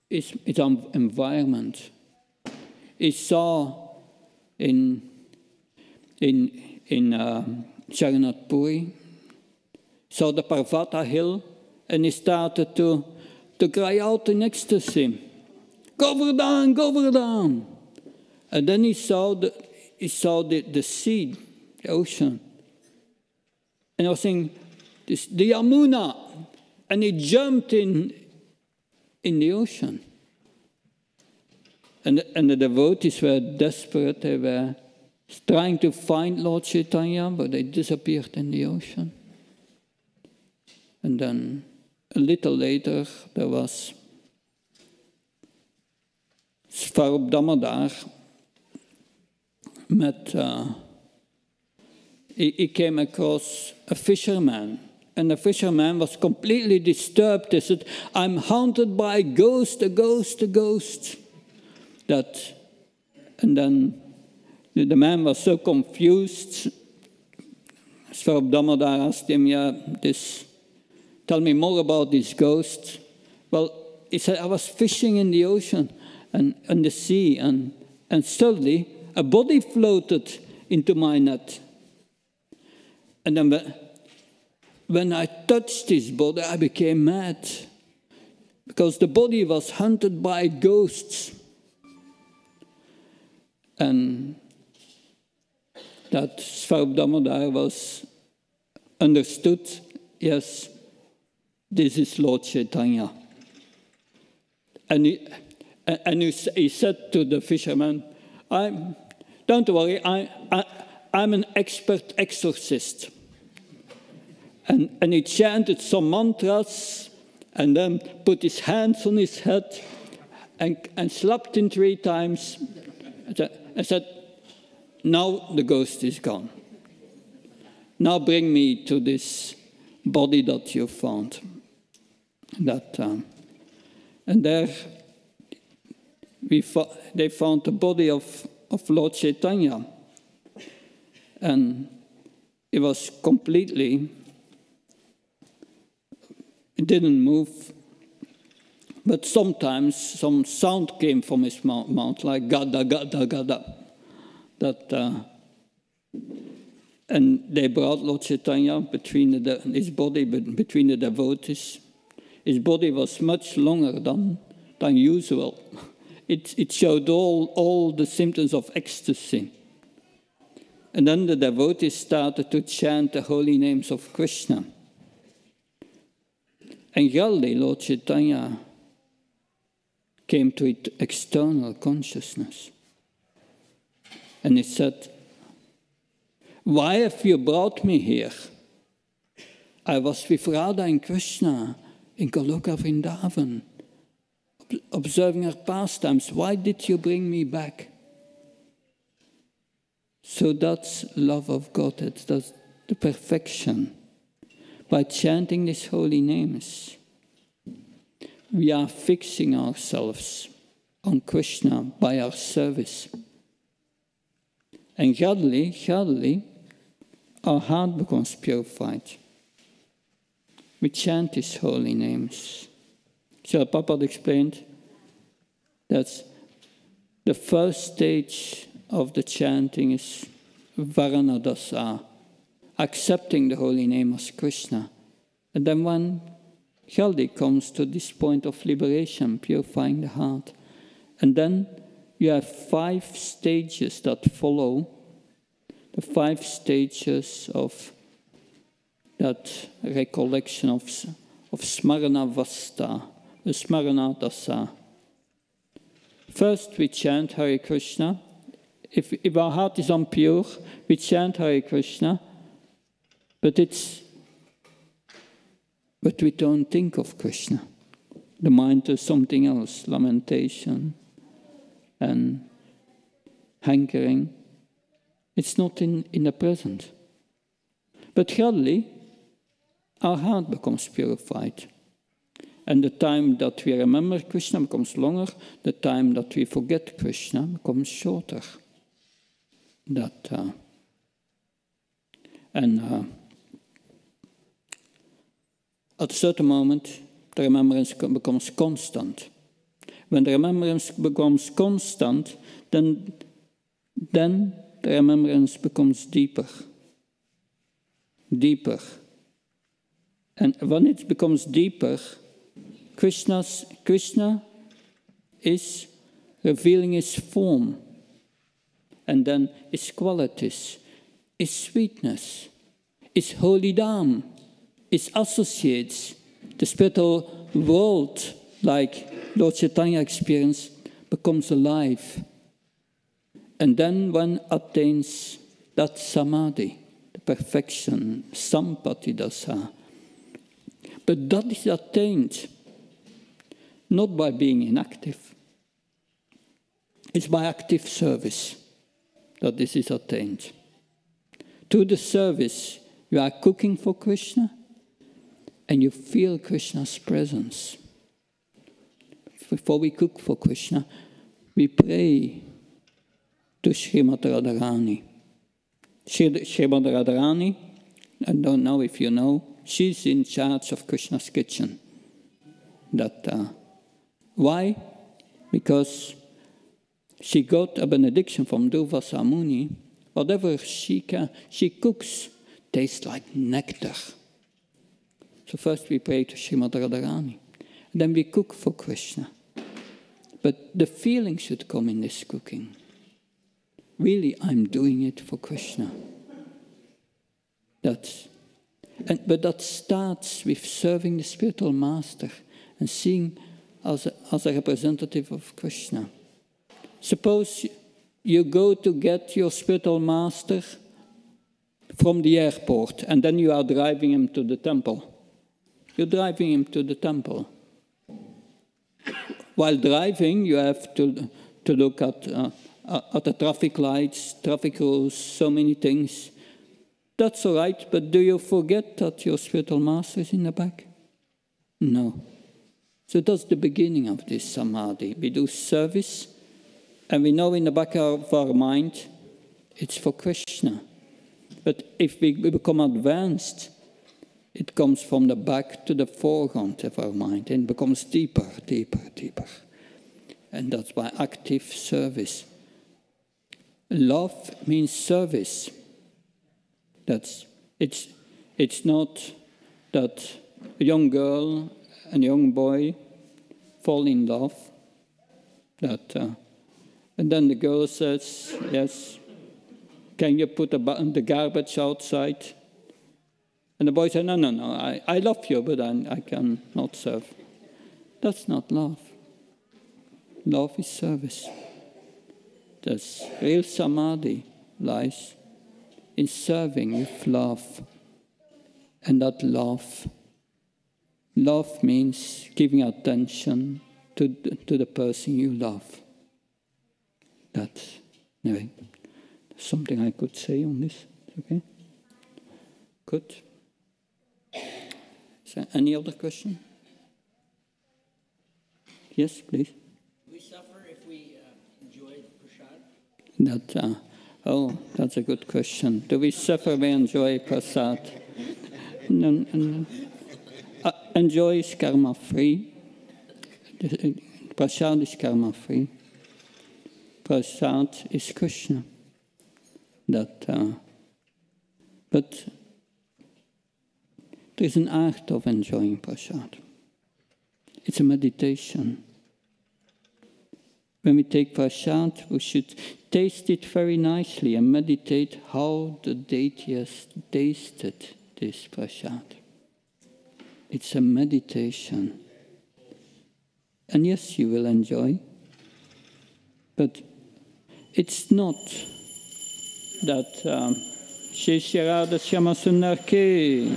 his environment. He saw in Jagannath Puri, saw the Parvata hill, and he started to cry out in ecstasy, Govardhan, Govardhan! And then he saw the sea, the ocean. And I was saying, the Yamuna, and he jumped in the ocean. And the devotees were desperate. They were trying to find Lord Chaitanya, but they disappeared in the ocean. And then a little later, there was Svarup Damodar he came across a fisherman, and the fisherman was completely disturbed. He said, I'm haunted by a ghost. And then the man was so confused. Svarup Damodar asked him, tell me more about this ghost. Well, he said, I was fishing in the ocean and the sea, and suddenly a body floated into my net. And then when I touched this body, I became mad, because the body was hunted by ghosts. And that Svarup Damodar was understood, yes, this is Lord Chaitanya. And he said to the fisherman, don't worry, I'm an expert exorcist. And he chanted some mantras, and then put his hands on his head and slapped him 3 times. And said, now the ghost is gone. Now bring me to this body that you found. And there they found the body of Lord Chaitanya. And it was completely, it didn't move. But sometimes some sound came from his mouth, like gada, gada, gada. And they brought Lord Chaitanya between his body between the devotees. His body was much longer than usual. It showed all the symptoms of ecstasy. And then the devotees started to chant the holy names of Krishna. And gradually Lord Chaitanya came to external consciousness. And he said, "Why have you brought me here? I was with Radha and Krishna in Goloka Vrindavan, observing her pastimes. Why did you bring me back?" So that's love of God, that's the perfection. By chanting these holy names, we are fixing ourselves on Krishna by our service. And gradually, our heart becomes purified. We chant these holy names. Srila Prabhupada explained that the first stage of the chanting is Varanadasa, accepting the holy name as Krishna. And then one gradually comes to this point of liberation, purifying the heart. And then you have 5 stages that follow, the 5 stages of that recollection of Smaranavasta, the Smaranadasa. First we chant Hare Krishna. If our heart is impure, we chant Hare Krishna, but we don't think of Krishna. The mind does something else, lamentation and hankering. It's not in the present. But gradually, our heart becomes purified. And the time that we remember Krishna becomes longer, the time that we forget Krishna becomes shorter. At a certain moment, the remembrance becomes constant. When the remembrance becomes constant, then the remembrance becomes deeper. And when it becomes deeper, Krishna is revealing his form, and then his qualities, his sweetness, his holy dham, his associates, the spiritual world, like Lord Chaitanya experienced, becomes alive. And then one attains that samadhi, the perfection, sampati dasa. But that is attained not by being inactive. It's by active service that this is attained. To the service, you are cooking for Krishna and you feel Krishna's presence. Before we cook for Krishna, we pray to Srimati Radharani. Srimati Radharani, I don't know if you know, she's in charge of Krishna's kitchen. Why? Because she got a benediction from Durvasa Muni. Whatever she cooks tastes like nectar. So first we pray to Srimati Radharani. Then we cook for Krishna. But the feeling should come in this cooking. Really, I'm doing it for Krishna. But that starts with serving the spiritual master and seeing as a representative of Krishna. Suppose you go to get your spiritual master from the airport and then you are driving him to the temple. You're driving him to the temple. While driving, you have to look at the traffic lights, traffic rules, so many things. That's all right, but do you forget that your spiritual master is in the back? No. So that's the beginning of this samadhi. We do service, and we know in the back of our mind, it's for Krishna. But if we become advanced, it comes from the back to the foreground of our mind, and becomes deeper. And that's by active service. Love means service. It's not that a young girl and a young boy fall in love, and then the girl says, yes, can you put the garbage outside? And the boy said, no, I love you, but I cannot serve. That's not love. Love is service. That's real samadhi lies in serving with love. And that love means giving attention to the person you love. That's anyway, something I could say on this. Okay? Good. Is there any other question? Yes, please.
Do we suffer if we enjoy prasad?
That's a good question. Do we suffer when we enjoy prasad? No. Enjoy is karma-free. Prasad is karma-free. Prasad is Krishna. But there's an art of enjoying prasad. It's a meditation. When we take prasad, we should taste it very nicely and meditate how the deity has tasted this prasad. It's a meditation. And yes, you will enjoy, but it's not that Shishirada Shyamasunar ki,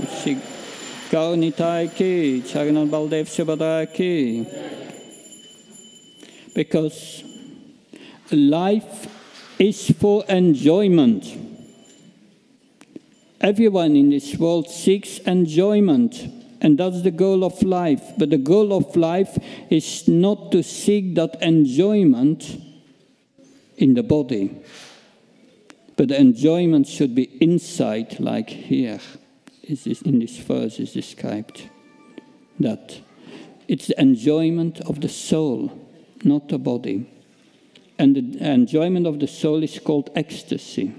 Gaurnitai ki, Charanal Baldev Subhadra ki. Because life is for enjoyment. Everyone in this world seeks enjoyment, and that's the goal of life. But the goal of life is not to seek that enjoyment in the body. But the enjoyment should be inside, like here, in this verse is described. That it's the enjoyment of the soul, not the body. And the enjoyment of the soul is called ecstasy.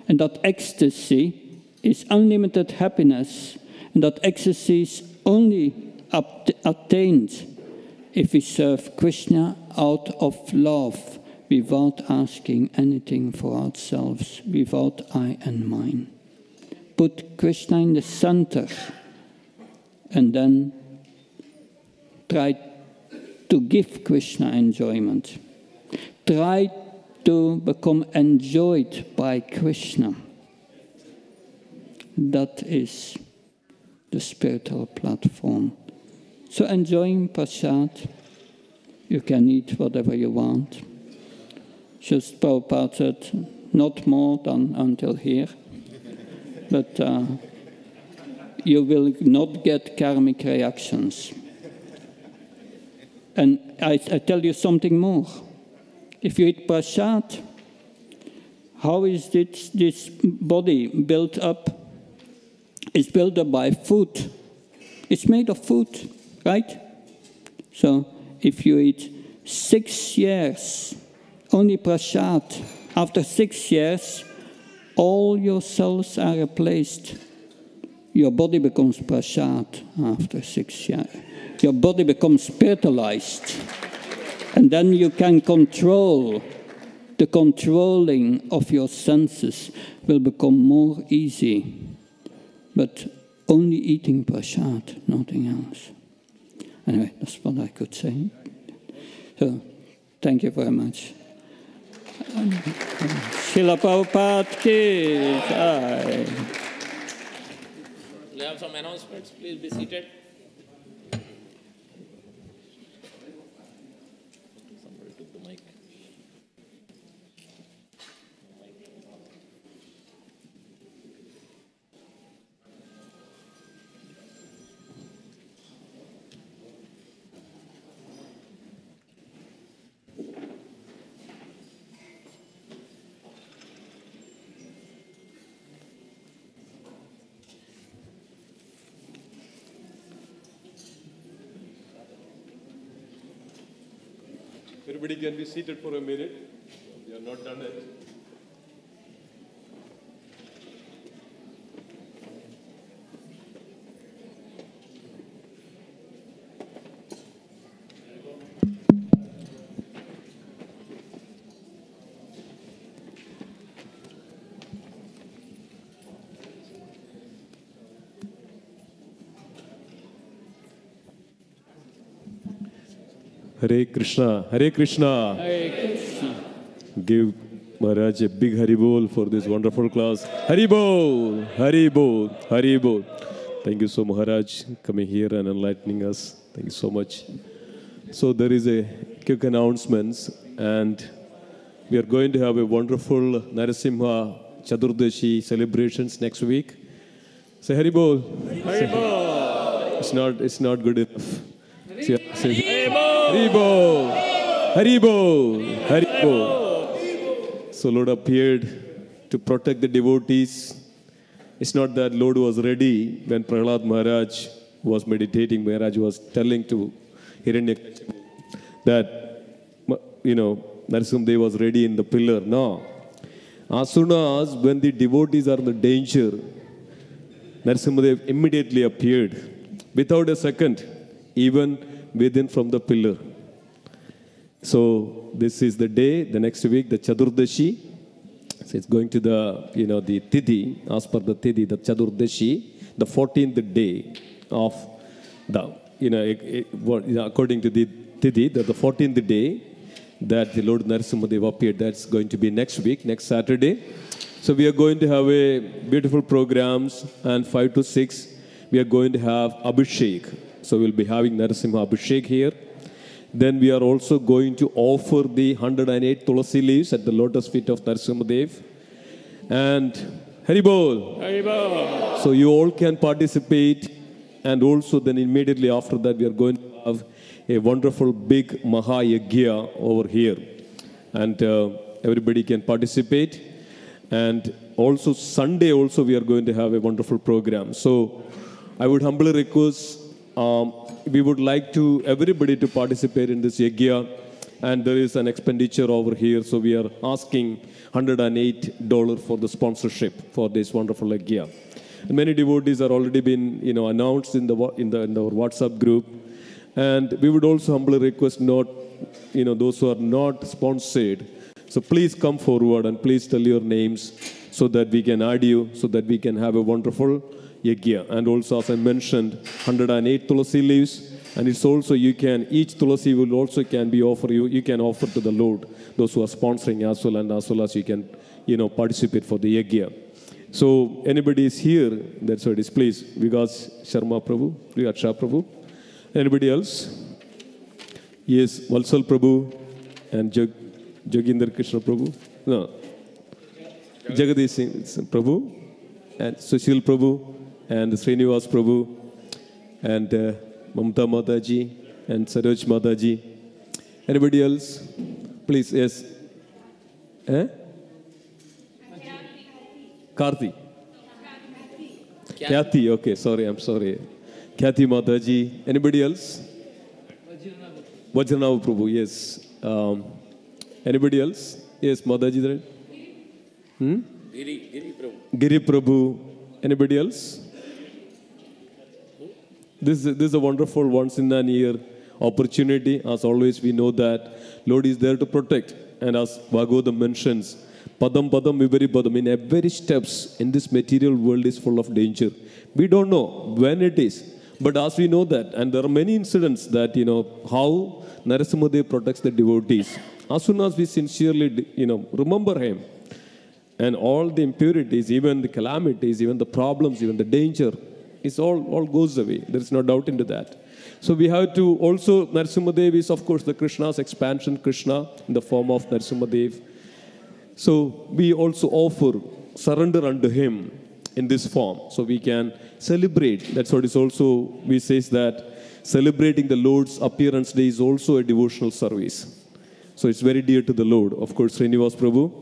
And that ecstasy is unlimited happiness. And that ecstasy is only attained if we serve Krishna out of love, without asking anything for ourselves, without I and mine. Put Krishna in the center, and then try to give Krishna enjoyment. Try to become enjoyed by Krishna. That is the spiritual platform. So enjoying prasad, you can eat whatever you want. Just Prabhupada said, not more than until here. But you will not get karmic reactions. And I tell you something more. If you eat prasad, how is this body built up? It's built up by food. It's made of food, right? So if you eat 6 years, only prasad, after 6 years, all your cells are replaced. Your body becomes prasad after 6 years. Your body becomes spiritualized. And then you can control. The controlling of your senses will become more easy. But only eating prasad, nothing else. Anyway, that's what I could say. So, thank you very much. Srila Prabhupada ki jai.
We have some announcements. Please be seated. Somebody took the mic.
Everybody can be seated for a minute. We are not done yet. Hare Krishna. Hare Krishna.
Hare Krishna.
Give Maharaj a big Haribol for this wonderful class. Haribol. Haribol. Haribol. Thank you so much, Maharaj, coming here and enlightening us. Thank you so much. So there is a quick announcements, and we are going to have a wonderful Narasimha Chaturdashi celebrations next week. Say Haribol.
Haribol.
It's not good enough. Say Haribol. Haribol. Haribol. So Lord appeared to protect the devotees. It's not that Lord was ready when Prahlad Maharaj was meditating. Maharaj was telling to Hiranyakashipu that, Narasimha was ready in the pillar. No. As soon as when the devotees are in the danger, Narasimha immediately appeared without a second, even within from the pillar. So this is the day, the next week, the Chaturdashi. So it's going to the, the Tithi, as per the Tithi, the Chaturdashi, the 14th day of the, according to the Tithi, the 14th day that the Lord Narasimha appeared. That's going to be next week, next Saturday. So we are going to have a beautiful programs, and 5 to 6, we are going to have Abhishek. So we'll be having Narasimha Abhishek here. Then we are also going to offer the 108 Tulasi leaves at the lotus feet of Narasimha Dev. And Haribol.
Haribol.
So you all can participate. And also then immediately after that, we are going to have a wonderful big Maha Yagya over here. And everybody can participate. And also Sunday also we are going to have a wonderful program. So I would humbly request, we would like to everybody to participate in this Yagya, and there is an expenditure over here, so we are asking $108 for the sponsorship for this wonderful Yagya. And many devotees are already been announced in our WhatsApp group, and we would also humbly request those who are not sponsored, so please come forward and please tell your names so that we can add you, so that we can have a wonderful Yagya. And also, as I mentioned, 108 Tulasi leaves. And it's also, each Tulasi will also can be offered, you can offer to the Lord, those who are sponsoring as well, and as well as you can, participate for the Yagya. So, anybody is here, that's what it is, please. Vikas Sharma Prabhu, Vikas Shah Prabhu. Anybody else? Yes, Valsal Prabhu and Joginder Krishna Prabhu. No. Jagadish Singh Prabhu and Sushil Prabhu and Srinivas Prabhu and Mamta Mataji and Saroj Mataji. Anybody else? Please, yes. Karthi. Kathy, okay, sorry, I'm sorry. Kathy Mataji. Anybody else? Vajranav Prabhu, yes. Anybody else? Yes, Mataji there. Giri Prabhu. Anybody else? This is a wonderful once-in-a-year opportunity. As always, we know that Lord is there to protect. And as Bhagavatam mentions, Padam Padam Vibari Padam, in every steps in this material world is full of danger. We don't know when it is. But as we know that, and there are many incidents that, how Narasimha Dev protects the devotees. As soon as we sincerely, remember him, and all the impurities, even the calamities, even the problems, even the danger, it's all goes away. There is no doubt into that. So we have to also, Narasimha Dev is of course the Krishna's expansion, Krishna in the form of Narasimha Dev. So we also offer surrender unto him in this form. So we can celebrate. That's what is also, we says that celebrating the Lord's appearance day is also a devotional service. So it's very dear to the Lord. Of course, Srinivas Prabhu.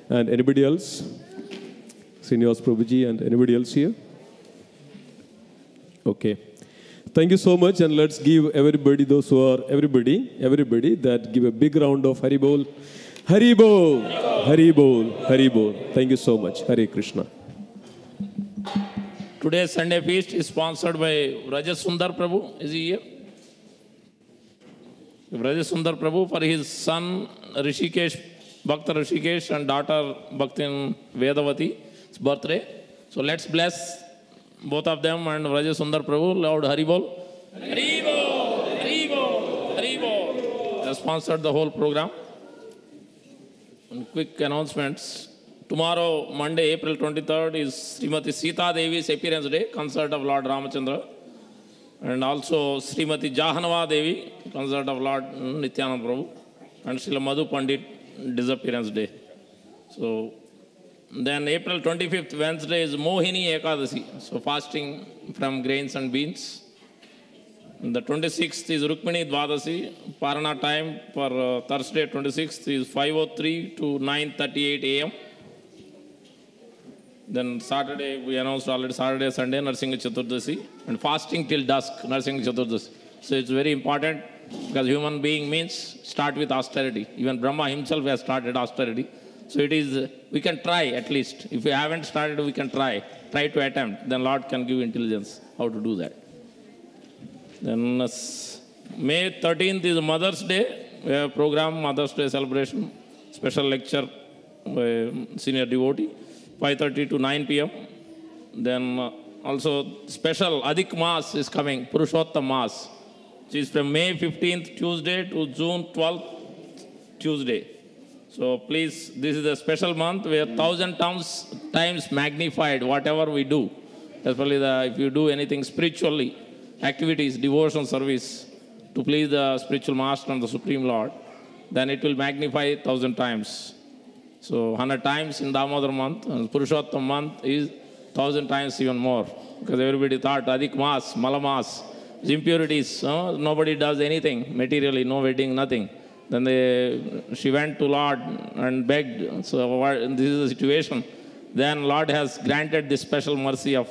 And anybody else? Srinivas Prabhuji and anybody else here? Okay. Thank you so much, and let's give everybody, those who are, everybody, that give a big round of Haribol. Haribol! Haribol! Haribol! Thank you so much. Hare Krishna.
Today's Sunday feast is sponsored by Rajasundar Prabhu. Is he here? Rajasundar Prabhu for his son Rishikesh, Bhakta Rishikesh, and daughter Bhaktin Vedavati's birthday. So let's bless both of them and Rajasundar Prabhu. Lord Haribol. Haribol! Haribol! Haribol! sponsored the whole program. And quick announcements. Tomorrow, Monday, April 23rd, is Srimati Sita Devi's appearance day, concert of Lord Ramachandra. And also Srimati Jahanava Devi, concert of Lord Nityananda Prabhu. And Srila Madhu Pandit, disappearance day. So then April 25th, Wednesday, is Mohini Ekadasi. So fasting from grains and beans. And the 26th is Rukmini Dvadasi. Parana time for Thursday 26th is 5:03 to 9:38 a.m. Then Saturday, we announced already Saturday, Sunday, Narsingha Chaturdasi. And fasting till dusk, Narsingha Chaturdasi. So it's very important because human being means start with austerity. Even Brahma himself has started austerity. So it is, we can try at least. If we haven't started, we can try. Try to attempt. Then Lord can give intelligence how to do that. Then May 13th is Mother's Day. We have a program, Mother's Day celebration. Special lecture by senior devotee. 5:30 to 9 p.m. Then also special Adhik Maas is coming, Purushottam Maas, which is from May 15th Tuesday to June 12th Tuesday. So please, this is a special month where 1,000 times magnified whatever we do. Especially if you do anything spiritually, activities, devotion, service, to please the spiritual master and the Supreme Lord, then it will magnify 1,000 times. So 100 times in Damodar month, and Purushottam month is 1,000 times even more. Because everybody thought Adhik Maas, Mala Maas, impurities, nobody does anything materially, no wedding, nothing. Then she went to Lord and begged. So this is the situation. Then Lord has granted this special mercy of,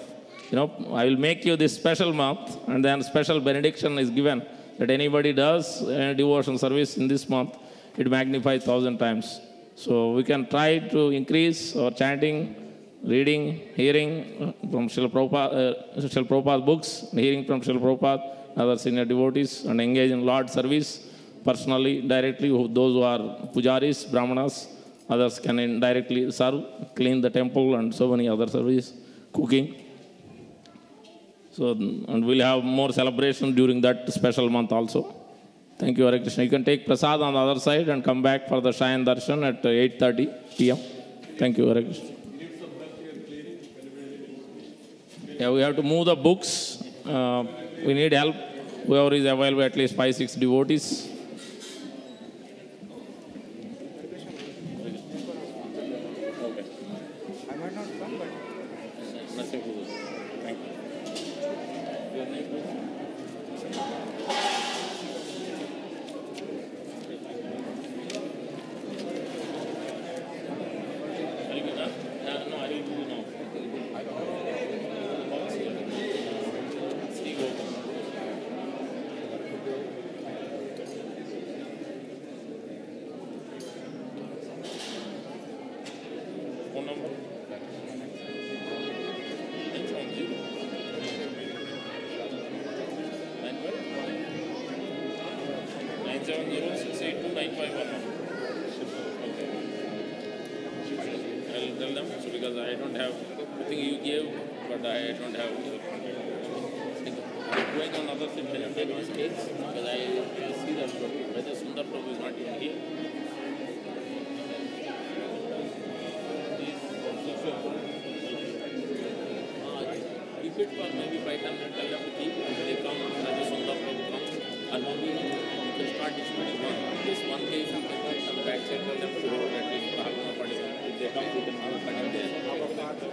I will make you this special month, and then special benediction is given that anybody does devotion service in this month, it magnifies 1,000 times. So we can try to increase our chanting, reading, hearing from Srila Prabhupada's books, hearing from Srila Prabhupada, other senior devotees, and engage in Lord service personally, directly. Those who are pujaris, brahmanas, others can indirectly serve, clean the temple, and so many other services, cooking. So, and we'll have more celebration during that special month also. Thank you, Hare Krishna. You can take prasad on the other side and come back for the Shayan Darshan at 8:30 p.m. Thank you, Hare Krishna. Yeah, we have to move the books. We need help. Whoever is available, at least 5-6 devotees.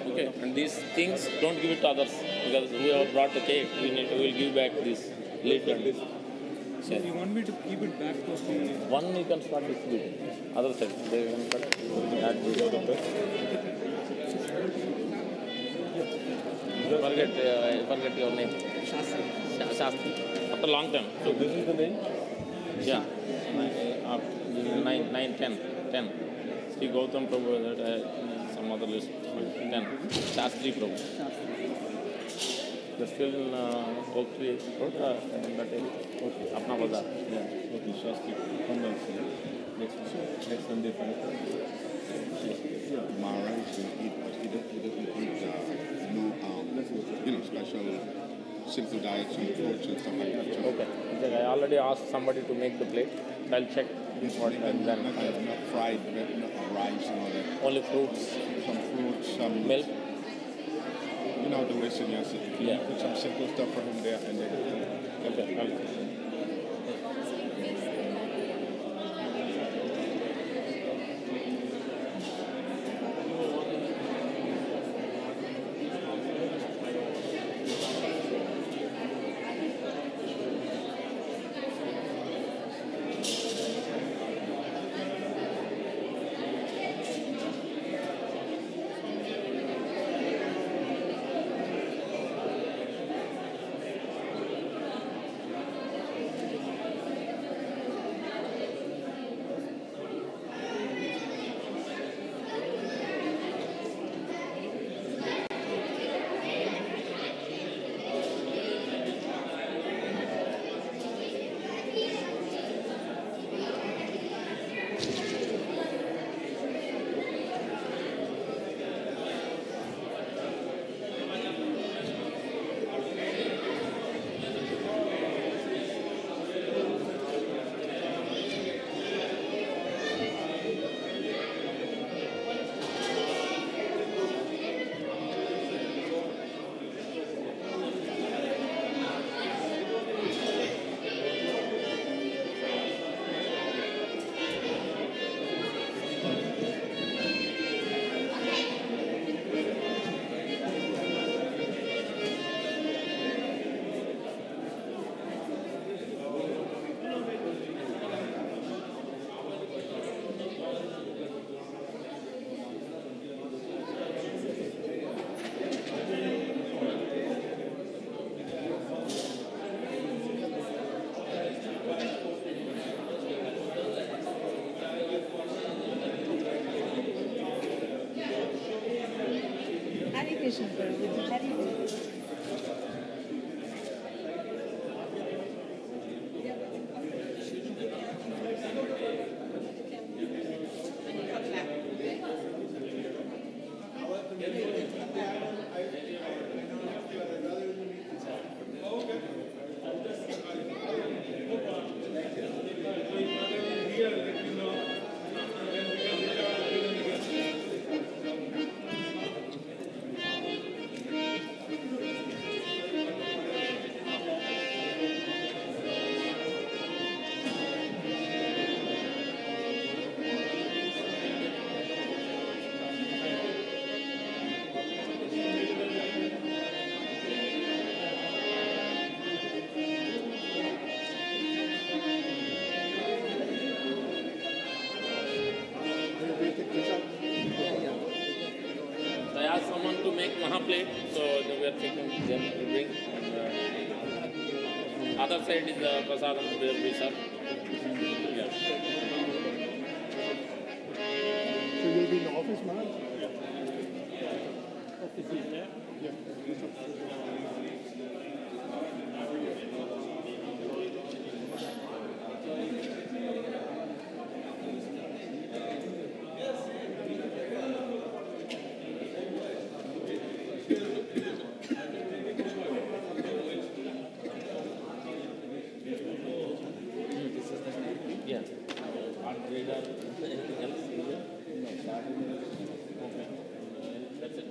Okay, and these things don't give it to others because whoever brought the cake, we will give back this later.
So you want me to keep it back to
one you can start distributing. Other side, they can add this. Forget your name. Shastri. After a long time. So this is the name? Yeah. 9, 10. Sri Gautam Prabhu, some other list. 10. Shastri Prabhu. They're still in Oak Tree Road, that area. Okay. Apna Bazaar. Yeah. Okay, Shastri. Next Sunday, 5.
Maharaj, he doesn't eat special simple diets and fruits and stuff like that. So.
Okay. I already asked somebody to make the plate. I'll check what and then
Not fried, not rice and all that.
only fruits,
Some fruits, some
milk.
You know the Western yes.
Yeah.
Put some simple stuff for him there and then
Okay. So I asked someone to make mahaplate, so we are taking them to bring. And other side is the prasadam will be served. Yeah.
So you'll be in the office, Maharaj?
Office is there.
Yeah. Anything else? Okay. That's it.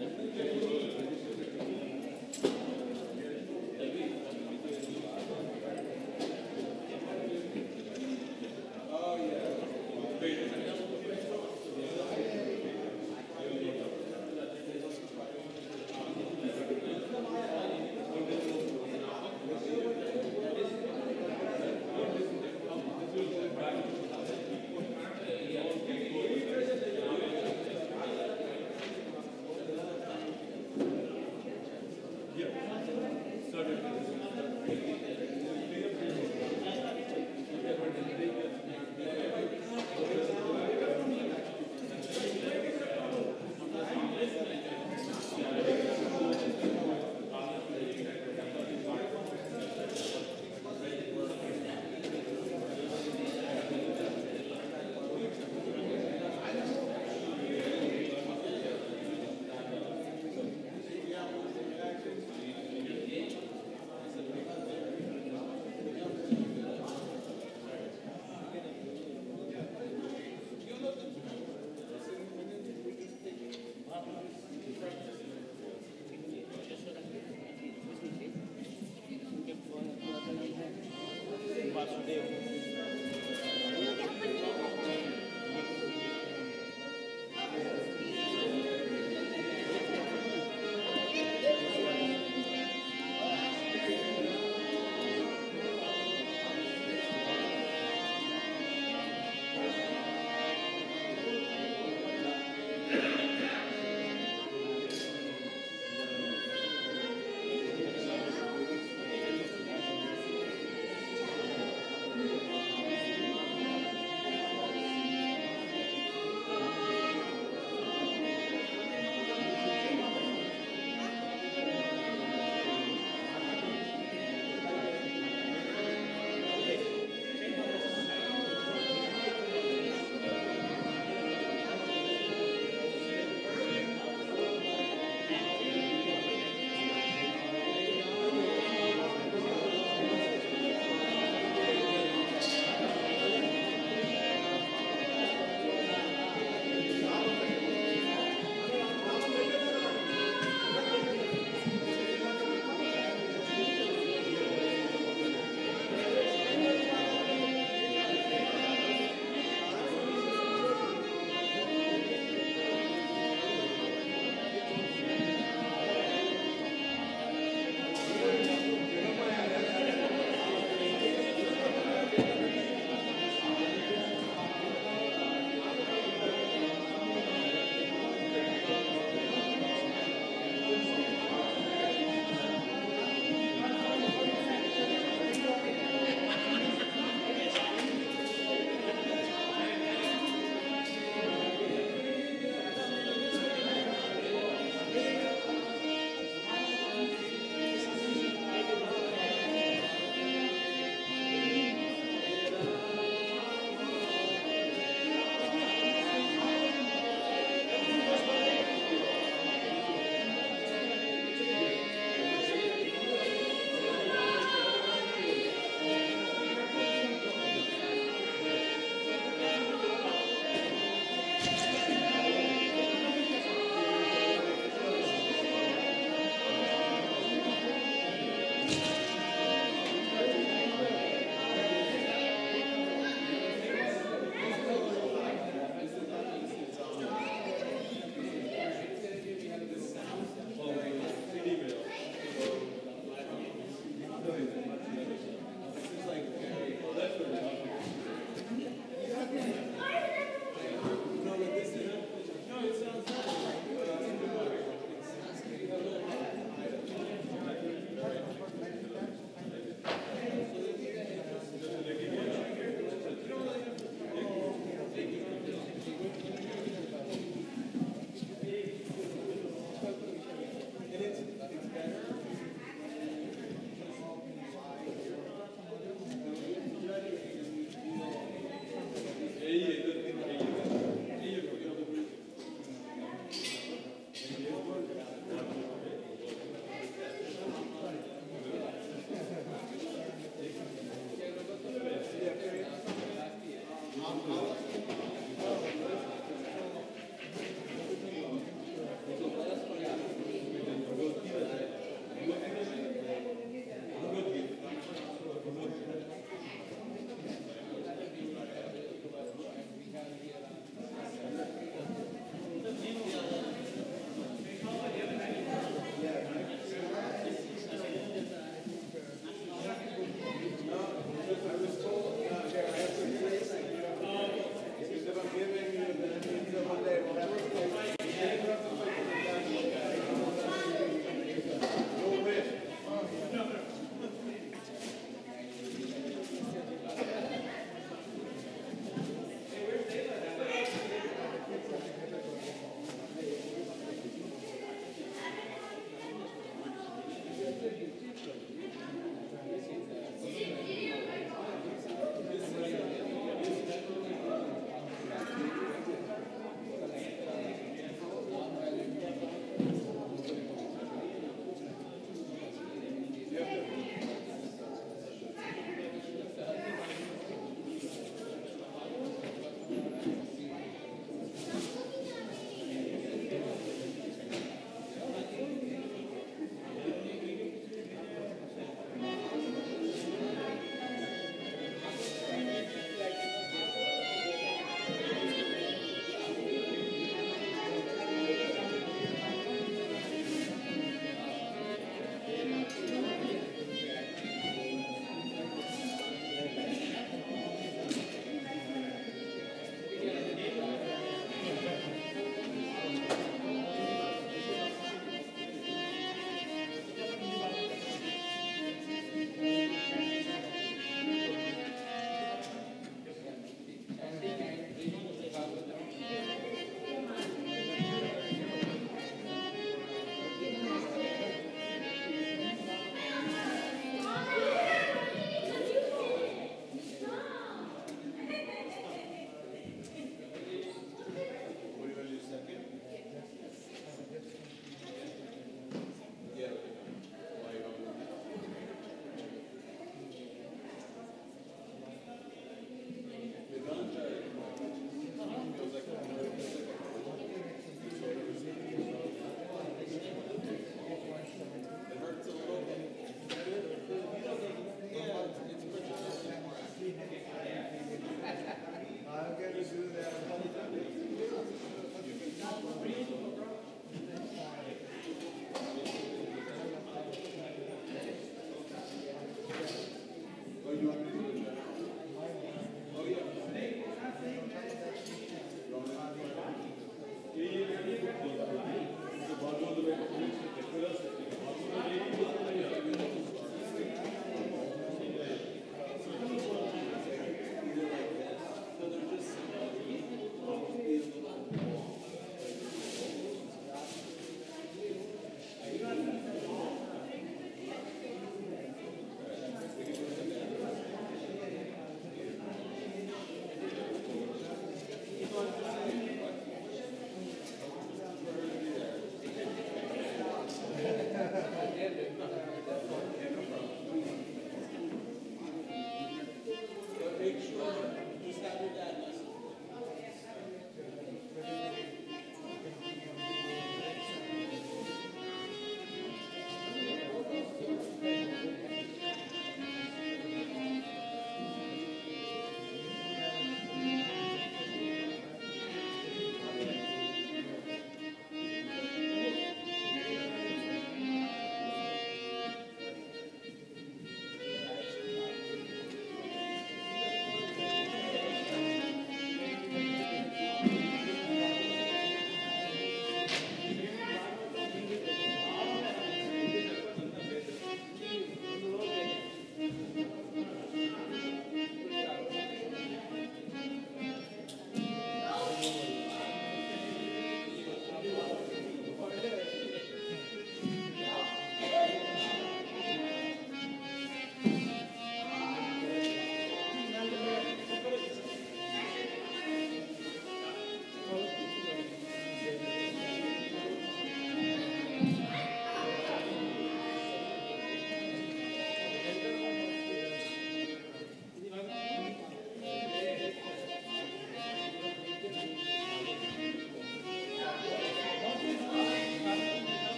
Yeah.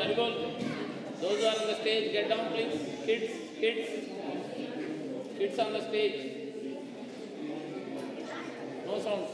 Haribol. Those who are on the stage, get down please. Kids on the stage. No sound.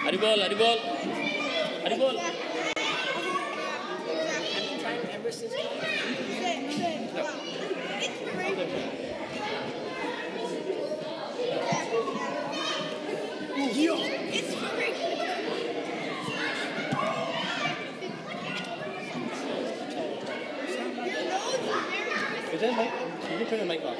Haribol.
Is that mic? You can turn the mic off.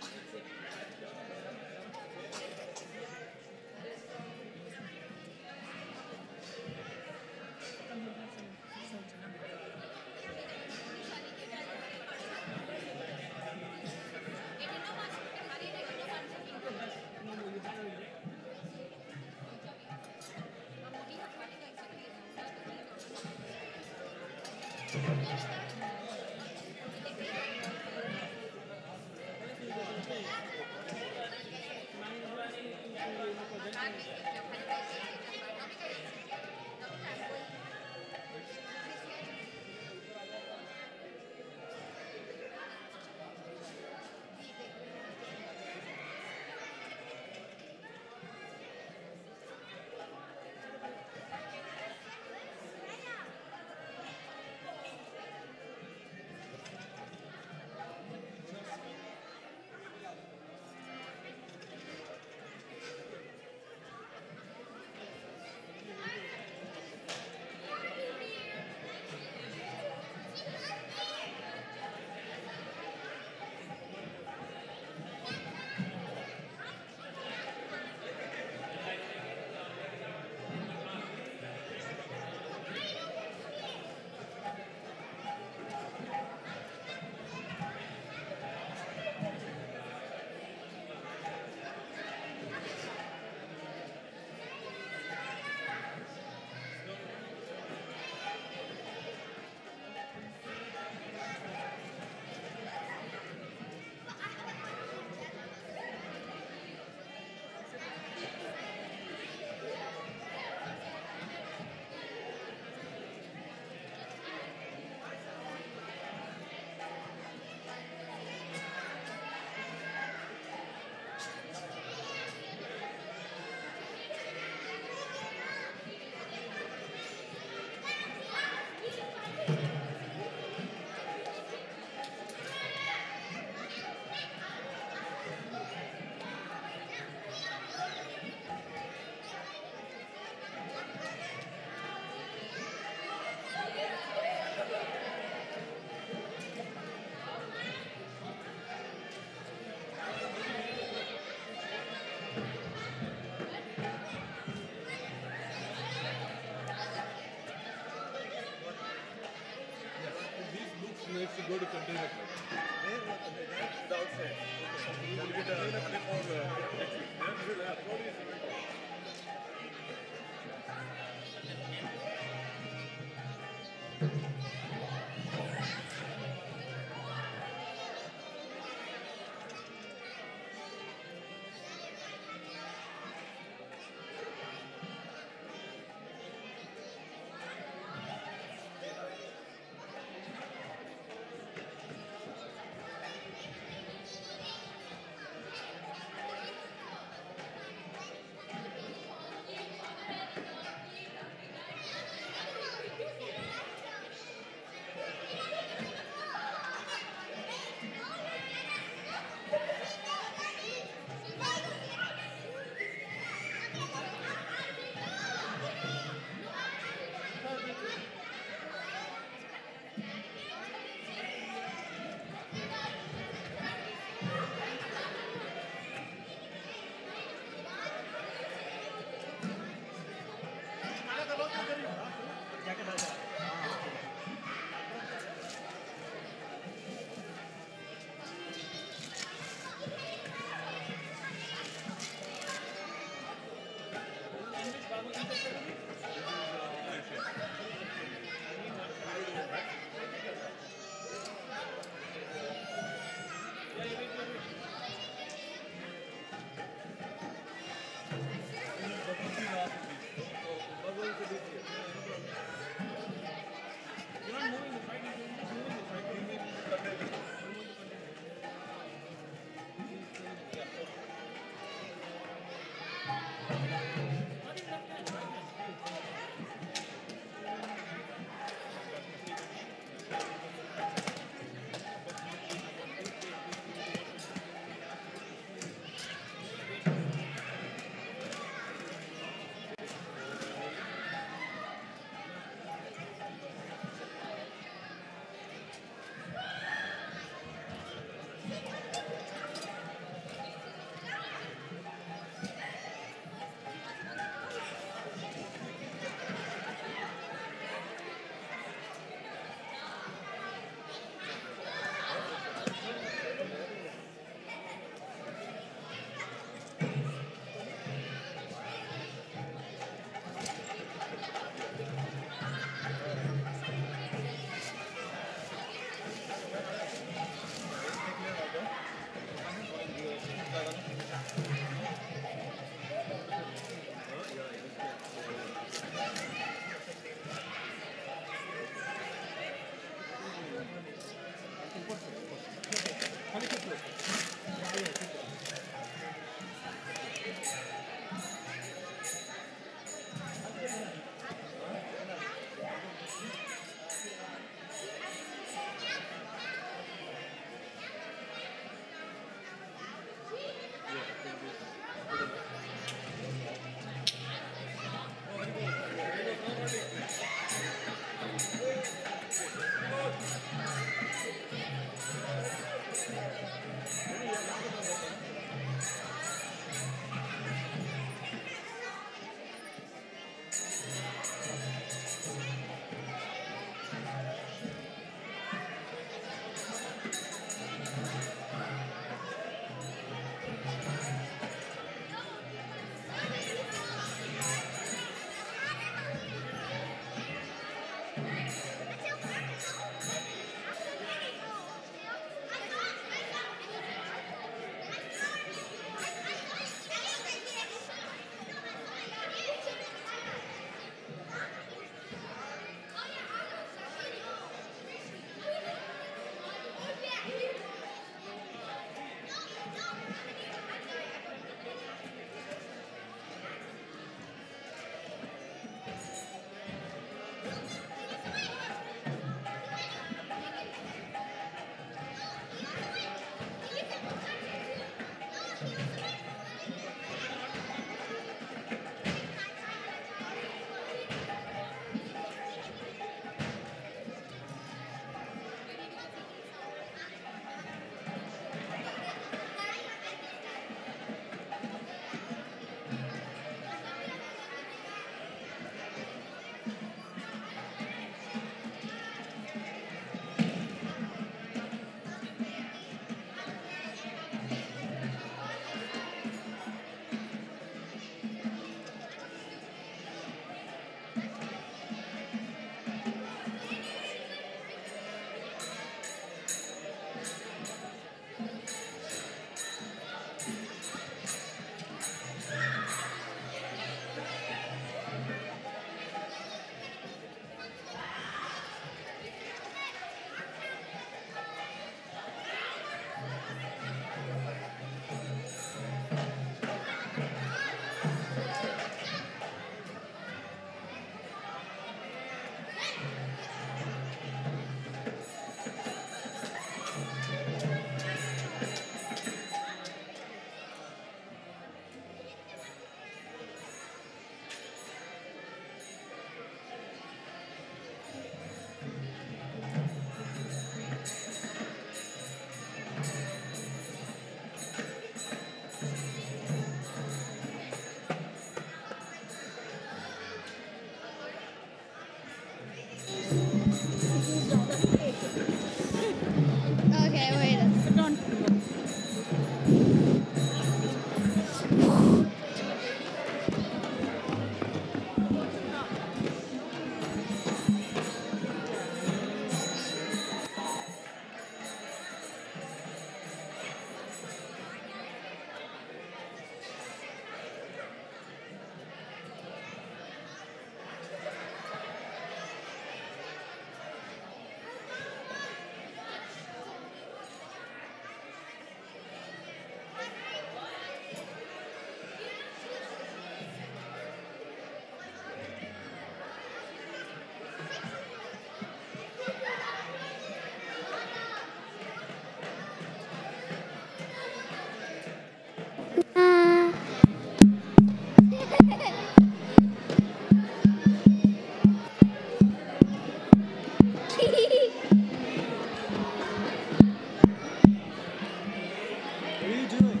you doing?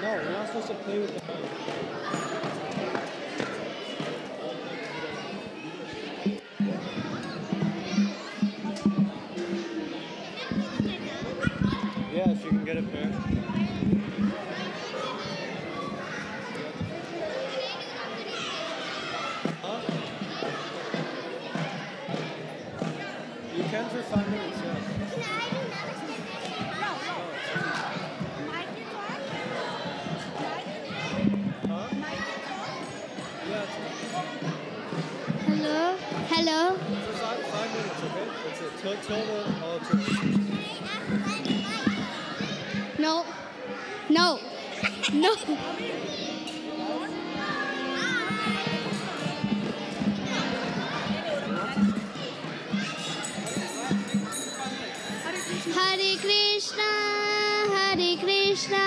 No, we're not supposed to play with the mic. Yeah, if you can get a pair. Huh? You can for 5 minutes, yeah. Huh? Yeah,
Hello? Hello?
for 5 minutes, okay? That's it. Till the
No. No. No. Hare Krishna, Hare Krishna,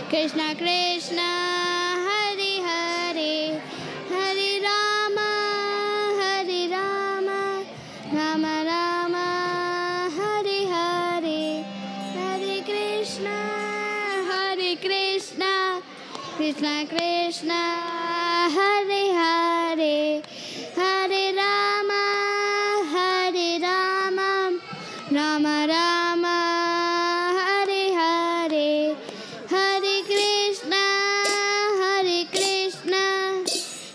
Krishna Krishna, Hare Hare, Hare Rama, Hare Rama, Rama Rama, Hare Hare, Hare Krishna, Hare Krishna, Krishna Krishna, Hare Hare, Hare Rama, Hare Rama, Rama Rama, Hare Hare, Hare Krishna,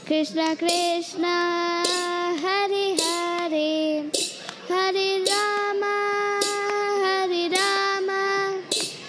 Krishna Krishna,